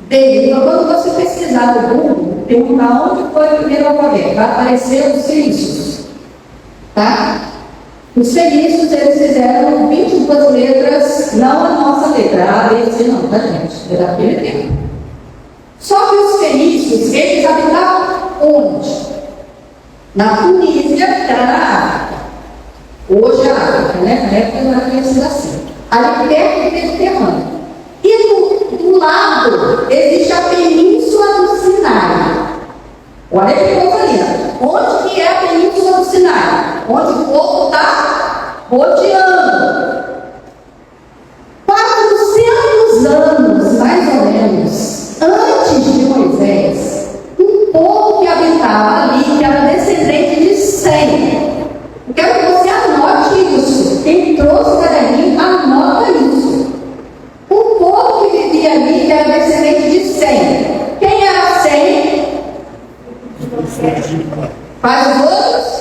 deriva, quando você pesquisar no Google, perguntar onde foi o primeiro alfabeto, vai aparecer os fenícios. Tá? Os fenícios, eles fizeram 22 letras, não a nossa letra, a B, C, não, tá, gente? É daquele tempo. Só que os fenícios, eles habitavam onde? Na Tunísia, que era na África. Hoje é a África, né? Na época não era conhecida assim. Ali perto do Mediterrâneo. E do lado existe a Península do Sinai. Olha que coisa linda. Onde que é a Península do Sinai? Onde o povo está rodeando. 400 anos, mais ou menos, antes de Moisés, um povo que habitava ali, que era descendente de Sem. Eu quero que você anote isso. Quem trouxe o caderninho, anota isso. Um povo que vivia ali, que era descendente de Sem. Quem era Sem? Quais os outros?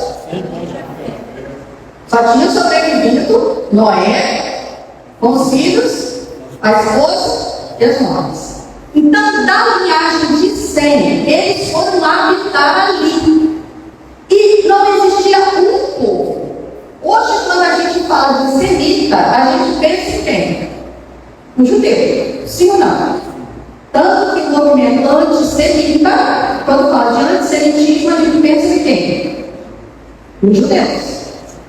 Só tinha sobrevivido Noé, com os filhos, a esposa e os nomes. Então, da linhagem de Sem, eles foram lá habitar ali. E não existia um povo. Hoje, quando a gente fala de semita, a gente pensa em quem? O judeu. Sim ou não? Tanto que o movimento antissemita, quando fala de antissemitismo, a gente pensa em quem? Os judeus.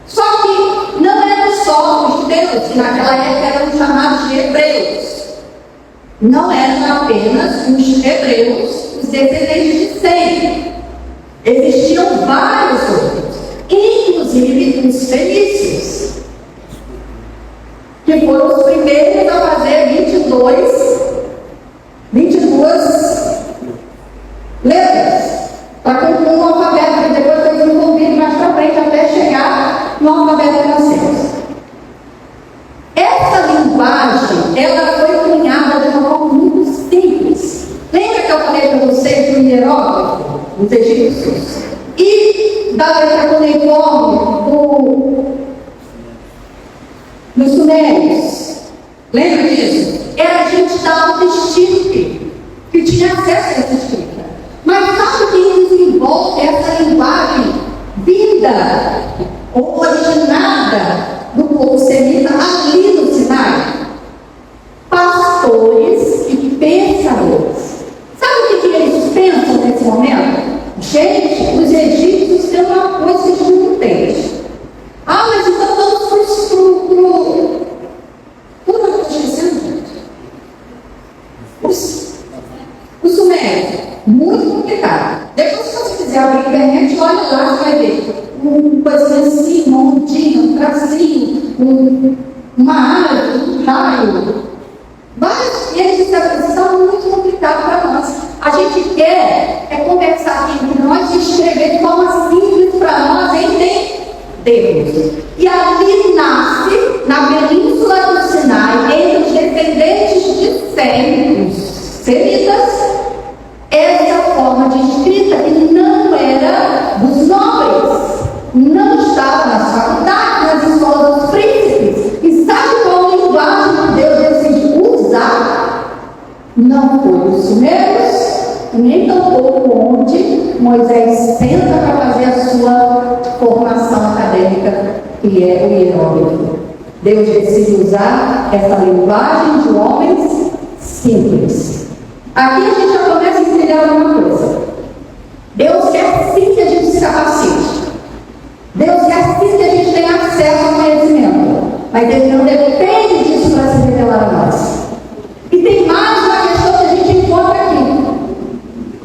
Só que não eram só os judeus, que naquela época eram chamados de hebreus. Não eram apenas os hebreus, os descendentes de Sem. Existiam vários outros, inclusive os fenícios, que foram os primeiros a fazer 22 letras, para concluir um alfabeto, que depois foi desenvolvido mais para frente até chegar no alfabeto que nós temos. Essa linguagem, ela foi cunhada de uma forma muito simples. Lembra que eu falei para vocês do hierógrafo, os egípcios, e da letra cuneiforme dos sumérios? Lembra disso? Era gente da alta estirpe que tinha acesso a essa escrita. Mas sabe quem desenvolve essa linguagem vinda, originada do povo semita ali no Sinai? Pastores e pensadores. Sabe o que eles pensam nesse momento? Gente, os egípcios têm uma coisa que a gente não entende. Ah, mas então vamos pro... Tudo que eu estou esquecendo, gente. Os sumérios. Muito complicado. Depois, se você quiser abrir a internet, olha lá, você vai ver uma coisinha assim, uma ondinha, um tracinho, uma árvore, um raio. Vários, e eles disseram, isso é muito complicado para nós. A Deus. E ali nasce, na península do Sinai, entre os descendentes de Sem, os semitas, essa forma de escrita que não era dos nobres, não estava nas faculdades, nas escolas dos príncipes. E sabe qual linguagem que Deus decidiu usar? Não foi os sumérios, nem tampouco onde Moisés senta para fazer a sua formação acadêmica, que é o hieróglifo. Deus decidiu usar essa linguagem de homens simples. Aqui a gente já começa a entender alguma coisa. Deus quer sim que a gente se capacite. Deus quer sim que a gente tenha acesso ao conhecimento. Mas Ele não depende disso para se revelar a nós. E tem mais uma questão que a gente encontra aqui.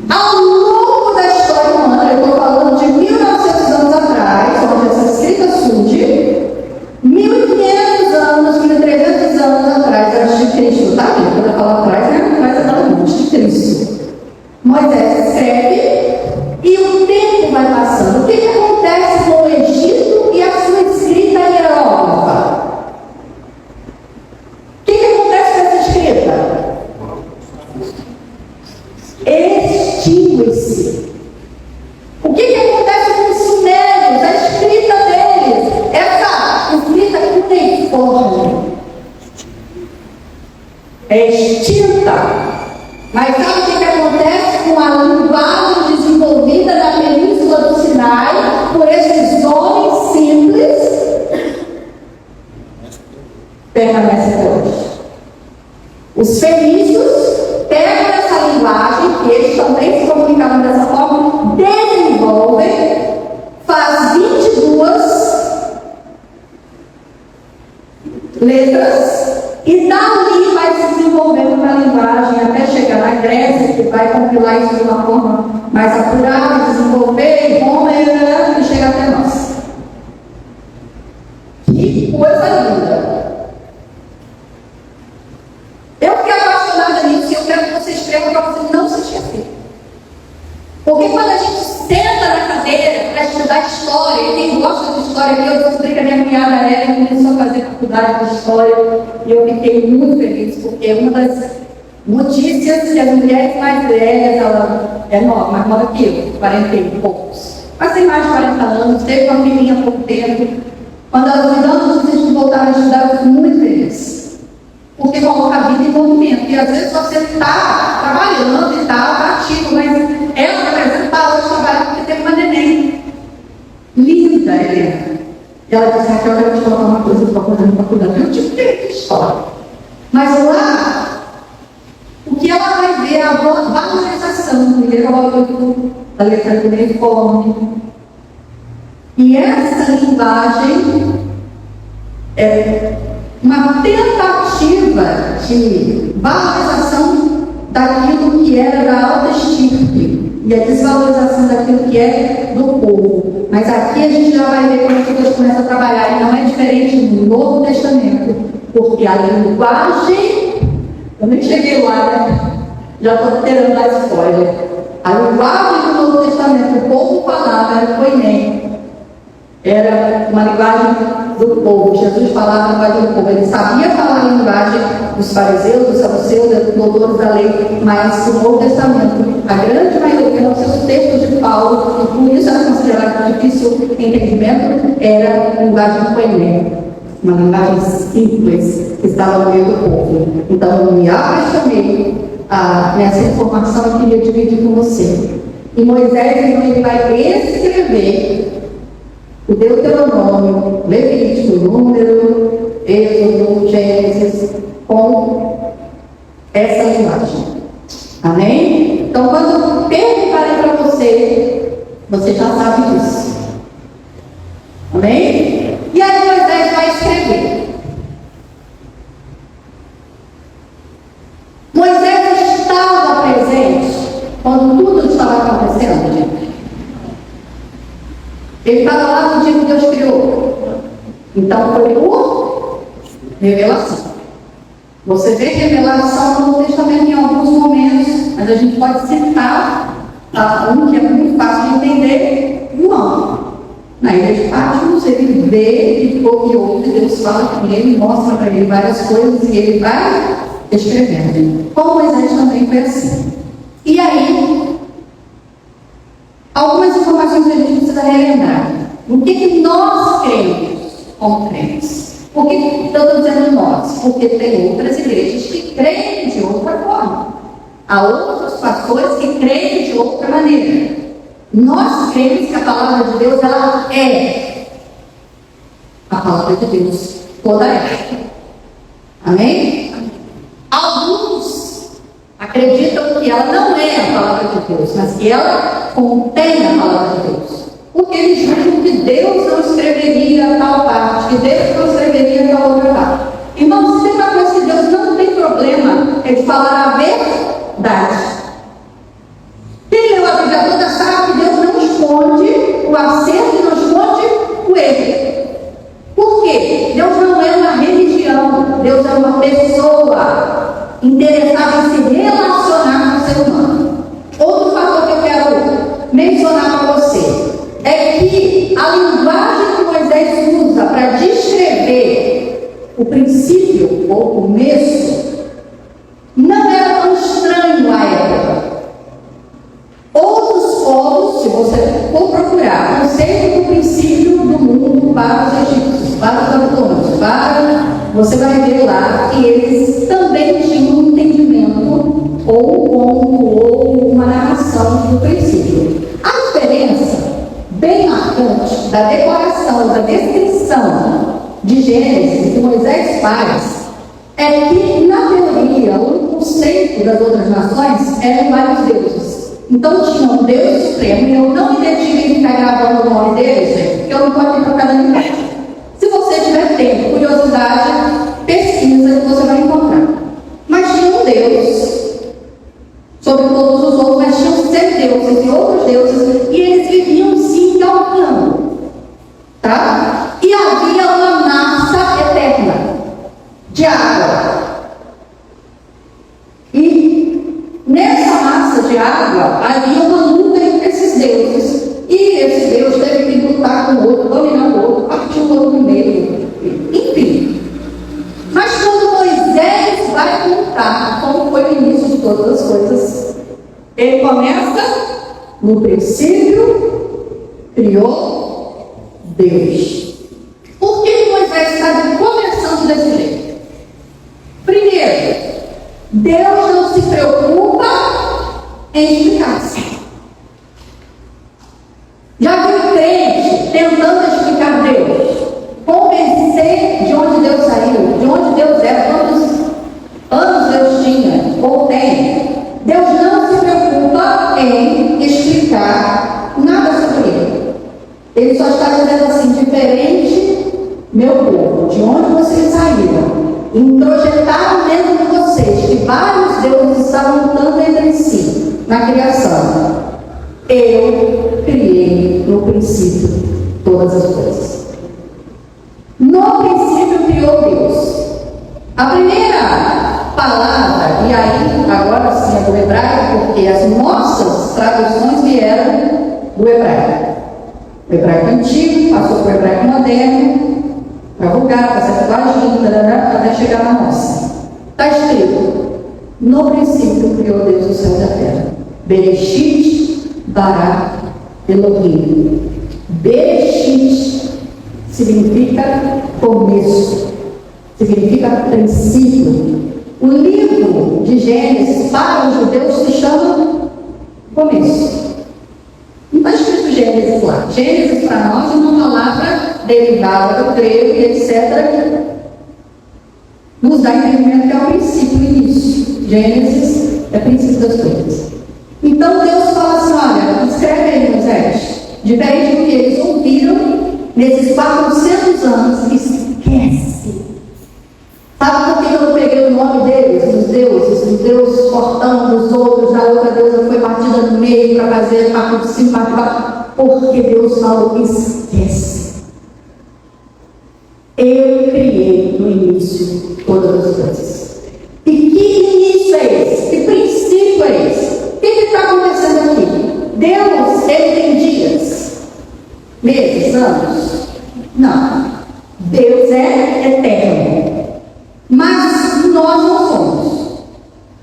Ao longo da história humana, eu estou falando de 1900 anos atrás, onde essa escrita surge, 1500 anos, 1300 anos atrás, antes de Cristo, tá? Quando eu falo atrás, antes de Cristo. Moisés escreve e o tempo vai passando. O que acontece com o Egito e a sua escrita hieróglifa? O que acontece com essa escrita? Extingue-se. O que acontece com os sumérios? A escrita deles, essa escrita cuneiforme, é extinta. Mas sabe o que acontece com a linguagem desenvolvida na península do Sinai por esses homens simples? Permanece até hoje. Os fenícios pegam essa linguagem, que eles também se comunicavam dessa forma, desenvolvem, faz 22 letras, e dali vai se desenvolvendo uma linguagem até chegar na Grécia, que vai compilar isso de uma forma mais apurada, desenvolver, e Homer, e chega até nós. Que coisa linda! Eu fiquei apaixonada nisso e eu quero que você escreva para você não se esquecer. Porque quando a gente senta na cadeira para estudar história, e quem gosta de história aqui, eu descobri que a minha cunhada Ellen começou a fazer faculdade de história e eu fiquei muito feliz, porque uma das notícias que as mulheres mais velhas, ela é nova, mais nova que eu, 40 e poucos, mas tem mais de 40 anos, teve uma filhinha há pouco tempo. Quando elas me dão notícias de voltar a estudar, eu fico muito feliz. Porque coloca a vida em movimento. E às vezes você está trabalhando e está ativo, mas ela, por exemplo, parou de trabalhar porque teve uma neném. Linda, Helena. E ela disse: Raquel, eu quero te contar uma coisa, eu estou fazendo faculdade. Eu tive que história. Mas lá, o que ela vai ver é a valorização do hieróglifo, da letra cuneiforme. E essa linguagem é uma tentativa de valorização daquilo que era da alta estirpe e a desvalorização daquilo que é do povo. Mas aqui a gente já vai ver como Deus começa a trabalhar, e não é diferente no Novo Testamento, porque a linguagem, eu nem cheguei lá, né? Já estou terando a spoiler. A linguagem do Novo Testamento, o povo falava, era koiné. Era uma linguagem do povo. Jesus falava a linguagem do povo. Ele sabia falar a linguagem dos fariseus, dos saduceus, dos doutores da lei, mas no Novo Testamento, a grande maioria, não sei os textos de Paulo, e por isso era considerado difícil entendimento, era a linguagem koiné, uma linguagem simples que estava no meio do povo. Então, eu me apaixonei nessa informação eu queria dividir com você. E Moisés, então, ele vai escrever o Deuteronômio, Levítico, Número, Êxodo, Gênesis, com essa linguagem. Amém? Então, quando eu perguntarei para você, você já sabe disso. Amém? E aí Moisés vai escrever. Moisés estava presente quando tudo estava acontecendo, gente. Ele estava lá no dia que Deus criou. Então foi por revelação. Você vê revelação no Novo Testamento em alguns momentos, mas a gente pode citar um que é muito fácil de entender, João. Na ilha de Patmos, ele vê e ouve, Deus fala com ele, mostra para ele várias coisas e ele vai escrevendo. Com Moisés também foi assim. E aí, algumas informações que a gente precisa relembrar. O que nós cremos como crentes? Por que eu estou dizendo nós? Porque tem outras igrejas que creem de outra forma. Há outros pastores que creem de outra maneira. Nós cremos que a palavra de Deus, ela é a palavra de Deus, toda ela. Amém? Alguns acreditam que ela não é a palavra de Deus, mas que ela contém a palavra de Deus. Porque eles julgam que Deus não escreveria tal parte, que Deus não escreveria tal outra parte. Irmãos, se tem uma coisa que Deus não tem problema, é de falar a verdade. Quem leu a Bíblia toda sabe que Deus não esconde o acerto e não esconde o erro. Por quê? Deus não é uma religião, Deus é uma pessoa interessada em se relacionar com o ser humano. Outro fator que eu quero mencionar para você é que a linguagem que Moisés usa para descrever o princípio ou o começo não era tão estranho à época. Outros povos, se você for procurar, conceito do princípio do mundo para os egípcios, para os babilônios, você vai ver lá que eles também tinham um entendimento ou uma narração do princípio. A diferença bem marcante da decoração, da descrição de Gênesis que Moisés faz é que, na teoria, o conceito das outras nações eram vários deuses. Então tinha um Deus supremo, e eu não me detive em ficar gravando o nome deles, gente, porque eu não estou aqui para cada ninguém. Se você tiver tempo, curiosidade, pesquisa que você vai encontrar. Mas tinha um Deus sobre todos os outros, mas tinham semideuses e outros deuses, e eles viviam se intercambiando. Tá? E havia uma massa eterna de água. E nessa massa de água havia uma luta entre esses deuses. E esse Deus teve que lutar com o outro, dominar o outro, partir o outro no meio. Enfim. Mas quando Moisés vai contar como foi o início de todas as coisas, ele começa no princípio, criou Deus. Por que Moisés está começando desse jeito? Primeiro, Deus não se preocupa em explicar-se. Já viu crente tentando explicar Deus, convencer de onde Deus saiu, de onde Deus é, quantos anos Deus tinha ou tem? Deus não se preocupa em explicar nada sobre ele. Ele só está dizendo assim: diferente, meu povo, de onde vocês saíram, introjetaram dentro de vocês que vários deuses estavam lutando entre si na criação. Eu criei no princípio todas as coisas. No princípio criou Deus. A primeira palavra, e aí agora sim é do hebraico, porque as nossas traduções vieram do hebraico. O hebraico antigo passou para o hebraico moderno, para vulgar, para Septuaginta, até chegar na nossa. Está escrito: no princípio criou Deus o céu e a terra. Bereshit bara Elohim. Bereshit significa começo, significa princípio. O livro de Gênesis para os judeus se chama começo. Não está escrito Gênesis lá. Gênesis para nós é uma palavra derivada do grego e etc. Nos dá entendimento que é o princípio, o início. Gênesis é o princípio das coisas. Então Deus fala assim: olha, escreve aí, Moisés. Diferente do que eles ouviram nesses 400 anos, esquece. Sabe por que eu não peguei o nome deles, dos deuses, do Deus fortão, dos outros, da outra deusa foi partida no meio para fazer parte de cima, parte de baixo? Porque Deus falou: esquece. Eu criei no início todas as coisas. E que início é esse? Que princípio é esse? O que está acontecendo aqui? Deus, ele tem dias, meses, anos. Não. Deus é eterno. Mas nós não somos.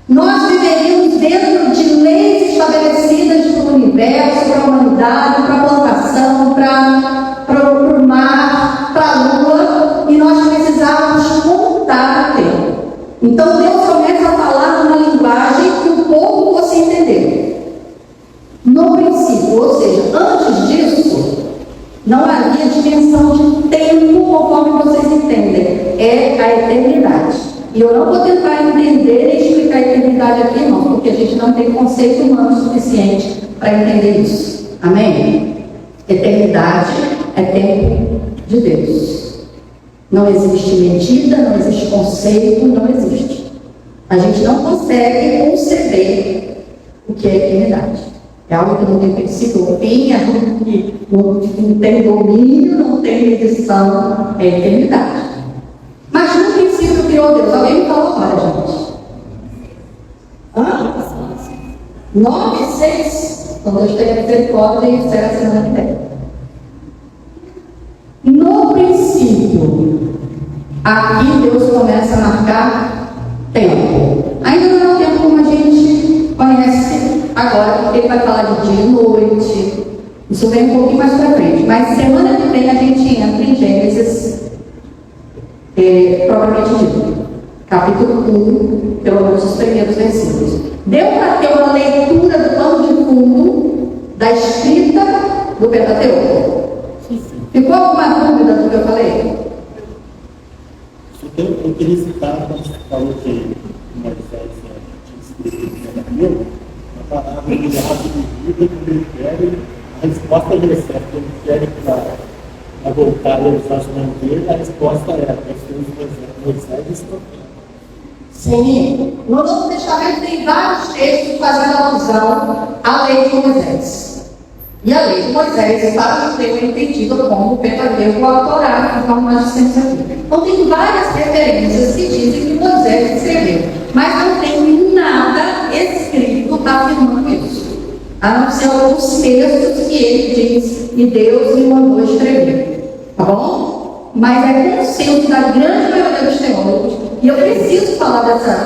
Nós viveríamos dentro de leis estabelecidas para o universo, para a humanidade, para a plantação, para o mar, para a lua, e nós precisávamos contar o tempo. Então Deus começa a falar numa linguagem que o povo fosse entender. No princípio, ou seja, antes disso, não havia dimensão de tempo conforme vocês entendem. É a eternidade. E eu não vou tentar entender e explicar a eternidade aqui, não, porque a gente não tem conceito humano suficiente para entender isso. Amém? Eternidade é tempo de Deus. Não existe medida, não existe conceito, não existe. A gente não consegue conceber o que é eternidade. É algo que não tem princípio ou fim, é algo que não tem domínio, não tem medição, é eternidade. Mas no princípio criou Deus. Alguém me falou agora, gente? 9, 6. Então Deus tem misericórdia e será a semana que vem. No princípio, aqui Deus começa a marcar tempo. Ainda não é o tempo como a gente conhece agora, porque ele vai falar de dia e noite. Isso vem um pouquinho mais para frente. Mas semana que vem a gente entra em Gênesis, propriamente dito, capítulo 1, pelo menos os primeiros versículos. Deu para ter uma leitura do pano de fundo da escrita do Pentateuco? Ficou alguma dúvida do que eu falei?
Eu queria citar, quando você falou que Moisés tinha escrito o Pentateuco, a palavra de vida, quando ele quer, a resposta dele é certa, quando ele quer para voltar e usar o nome dele, a resposta é a Moisés e os profetas.
Sim, no Novo Testamento tem vários textos fazendo alusão à lei de Moisés. E a lei de Moisés para o judeu é entendida como o Pentateuco ou a Torá, conforme nós dissemos aqui. Então tem várias referências que dizem que Moisés escreveu, mas não tem nada escrito afirmando isso, a não ser alguns textos que ele diz e Deus me mandou escrever. Tá bom? Mas é consenso da grande maioria dos teólogos, e eu preciso falar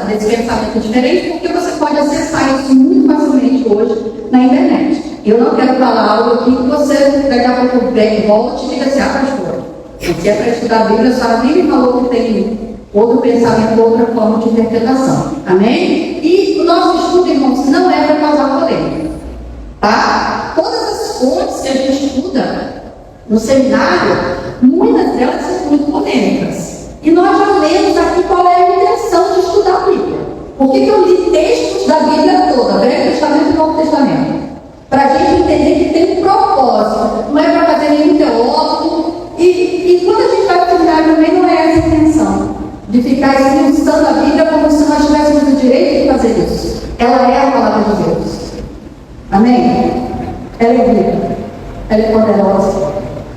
desse pensamento diferente, porque você pode acessar isso muito facilmente hoje na internet. Eu não quero falar algo aqui que você daqui a pouco volte e diga assim, pastor, se é para estudar a Bíblia, a senhora nem me falou que tem outro pensamento, outra forma de interpretação. Amém? E o nosso estudo, irmãos, não é para causar polêmica. Tá? Todas as fontes que a gente estuda no seminário, muitas delas são muito polêmicas. E nós já lemos aqui qual é a intenção de estudar a Bíblia. Por que eu li textos da Bíblia toda, Velho Testamento e Novo Testamento? Para a gente entender que tem um propósito, não é para fazer nenhum teólogo. E quando a gente vai para o seminário também não é essa a intenção, de ficar esmiuçando a Bíblia como se nós tivéssemos o direito de fazer isso. Ela é a palavra de Deus. Amém? Ela é viva, ela é poderosa,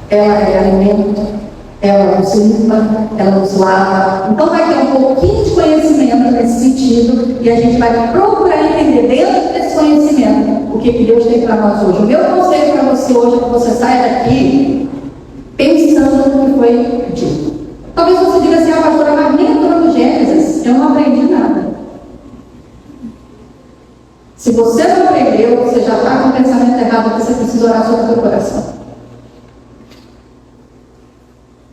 ela é alimento, ela nos limpa, ela nos lava. Então vai ter um pouquinho de conhecimento nesse sentido e a gente vai procurar entender dentro desse conhecimento o que Deus tem para nós hoje. O meu conselho para você hoje é que você saia daqui pensando no que foi dito. Talvez você diga assim, pastora, mas nem entrou no Gênesis, eu não aprendi nada. Se você não aprendeu, você já está com o pensamento errado, você precisa orar sobre o seu coração.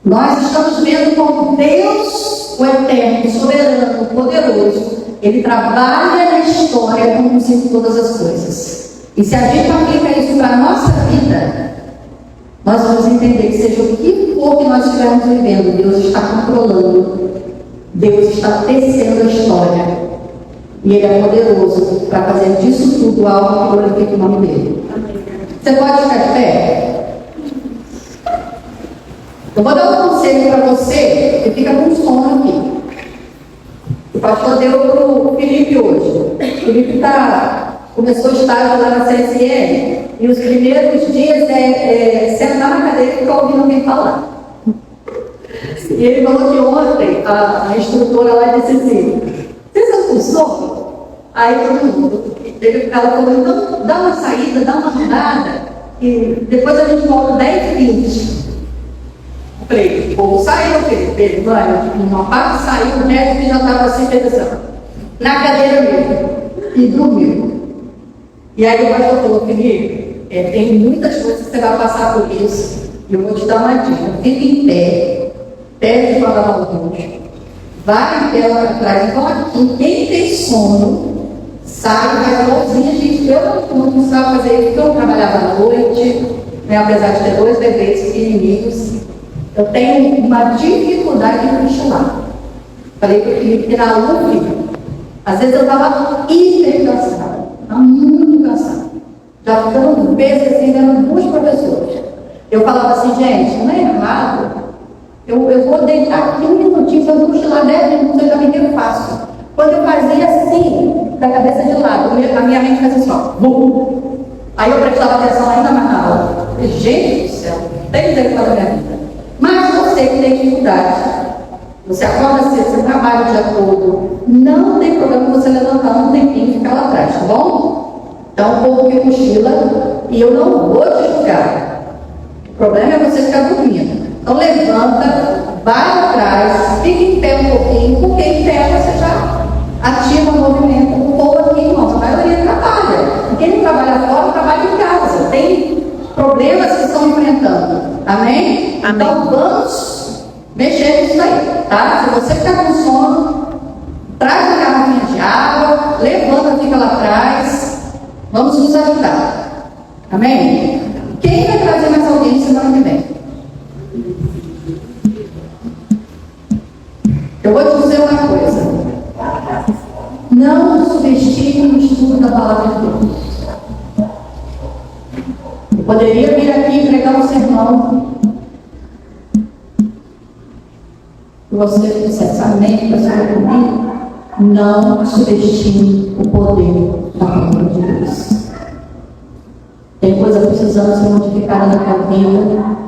Nós estamos vendo como Deus, o Eterno, Soberano, Poderoso, Ele trabalha na história conduzindo todas as coisas. E se a gente aplica isso para a nossa vida, nós vamos entender que seja o que for que nós estivermos vivendo, Deus está controlando, Deus está tecendo a história. E Ele é poderoso para fazer disso tudo algo que glorifique o nome dEle. Você pode ficar de pé? Eu vou dar um conselho para você que fica com sono aqui. O pastor deu para o Felipe hoje. O Felipe começou o estágio lá na CSN e os primeiros dias sentar na cadeira e ficar ouvindo alguém falar. E ele falou que ontem a instrutora lá disse assim, vocês estão com sono? Aí ela falou, então dá uma saída, dá uma rodada e depois a gente volta 10 e 20. Falei, vou sair, Pedro, mãe, uma parte saiu, o médico já estava assim, fez assim, na cadeira mesmo, e dormiu. E aí o pastor falou, Felipe, tem muitas coisas que você vai passar por isso, e eu vou te dar uma dica, fica em pé, pede para lavar o rosto, vai em pé lá atrás, então aqui, quem tem sono, sai, faz a mãozinha, gente, eu não precisava fazer isso, porque eu trabalhava à noite, né, apesar de ter 2 bebês pequenininhos, eu tenho uma dificuldade de cochilar. Falei para o Felipe que na UF, às vezes eu estava hiper cansada, muito cansada. Já ficando vezes assim, vendo 2 professores. Eu falava assim, gente, não é errado. Eu vou deitar aqui 1 minutinho, se eu cochilar 10 minutos, eu já me deu fácil. Quando eu fazia assim, da cabeça de lado, a minha mente fazia assim, ó, bum. Aí eu prestava atenção ainda mais na aula. Falei, gente do céu, tem misericórdia da minha vida. Mas você que tem dificuldade, você acorda cedo, você trabalha o dia todo, não tem problema você levantar um tempinho e ficar lá atrás, tá bom? Então, um pouco que cochila, e eu não vou te julgar. O problema é você ficar dormindo. Então, levanta, vai lá atrás, fica em pé um pouquinho, porque em pé você já ativa o movimento. O povo aqui, irmãos, a maioria trabalha. E quem não trabalha fora, trabalha em casa. Tem problemas que estão enfrentando. Amém?
Amém.
Então vamos mexer nisso aí, tá? Se você ficar com sono, traz uma garrafinha de água, levanta, fica lá atrás. Vamos nos ajudar. Amém? Quem vai trazer mais alguém semana que vem? Eu vou te dizer uma coisa. Não subestime o estudo da palavra de Deus. Eu poderia vir aqui e pregar um sermão. E você dissesse amém, pastor, comigo. Não subestime o poder da palavra de Deus. Tem coisa precisando ser modificada na tua vida.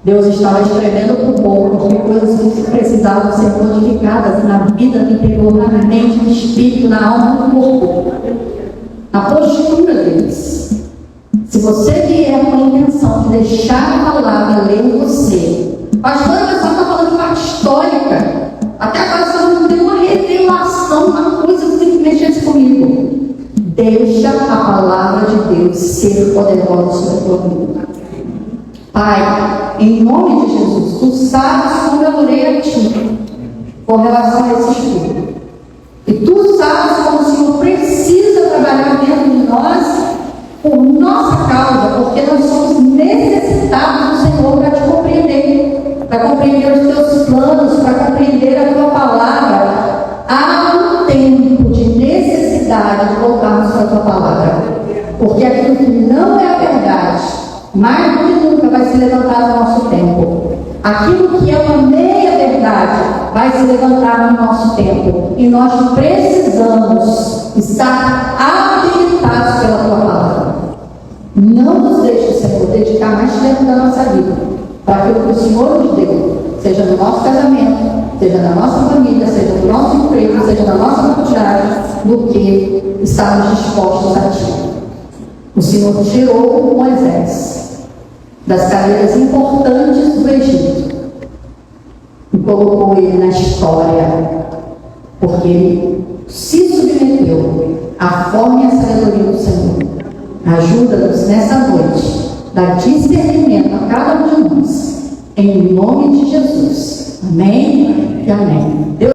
Deus estava escrevendo para o povo, porque coisas que precisavam ser modificadas na vida do interior, na mente, no espírito, na alma, no corpo, na postura deles. Se você vier com a intenção de deixar a palavra ler em você, pastor, mas só está falando de parte histórica, até agora só não tem uma revelação, uma coisa que mexesse comigo. Deixa a palavra de Deus ser poderosa sobre a tua vida. Pai, em nome de Jesus, tu sabes como eu orei a ti com relação a esse estudo. E tu sabes como o Senhor precisa trabalhar dentro de nós por nossa causa, porque nós somos necessitados do Senhor para te compreender, para compreender os teus planos, para compreender a tua palavra. Há um tempo de necessidade de voltarmos para a tua palavra, porque aquilo que não é a verdade, mais do que nunca vai se levantar no nosso tempo. Aquilo que é uma meia-verdade vai se levantar no nosso tempo. E nós precisamos estar habilitados pela tua palavra. Não nos deixe, Senhor, dedicar mais tempo da nossa vida para aquilo que o Senhor nos deu, seja no nosso casamento, seja na nossa família, seja no nosso emprego, seja na nossa faculdade, do que estarmos dispostos a ti. O Senhor tirou Moisés das cadeiras importantes do Egito e colocou ele na história, porque ele se submeteu à fome e à sabedoria do Senhor. Ajuda-nos nessa noite, dá discernimento a cada um de nós, em nome de Jesus. Amém e amém.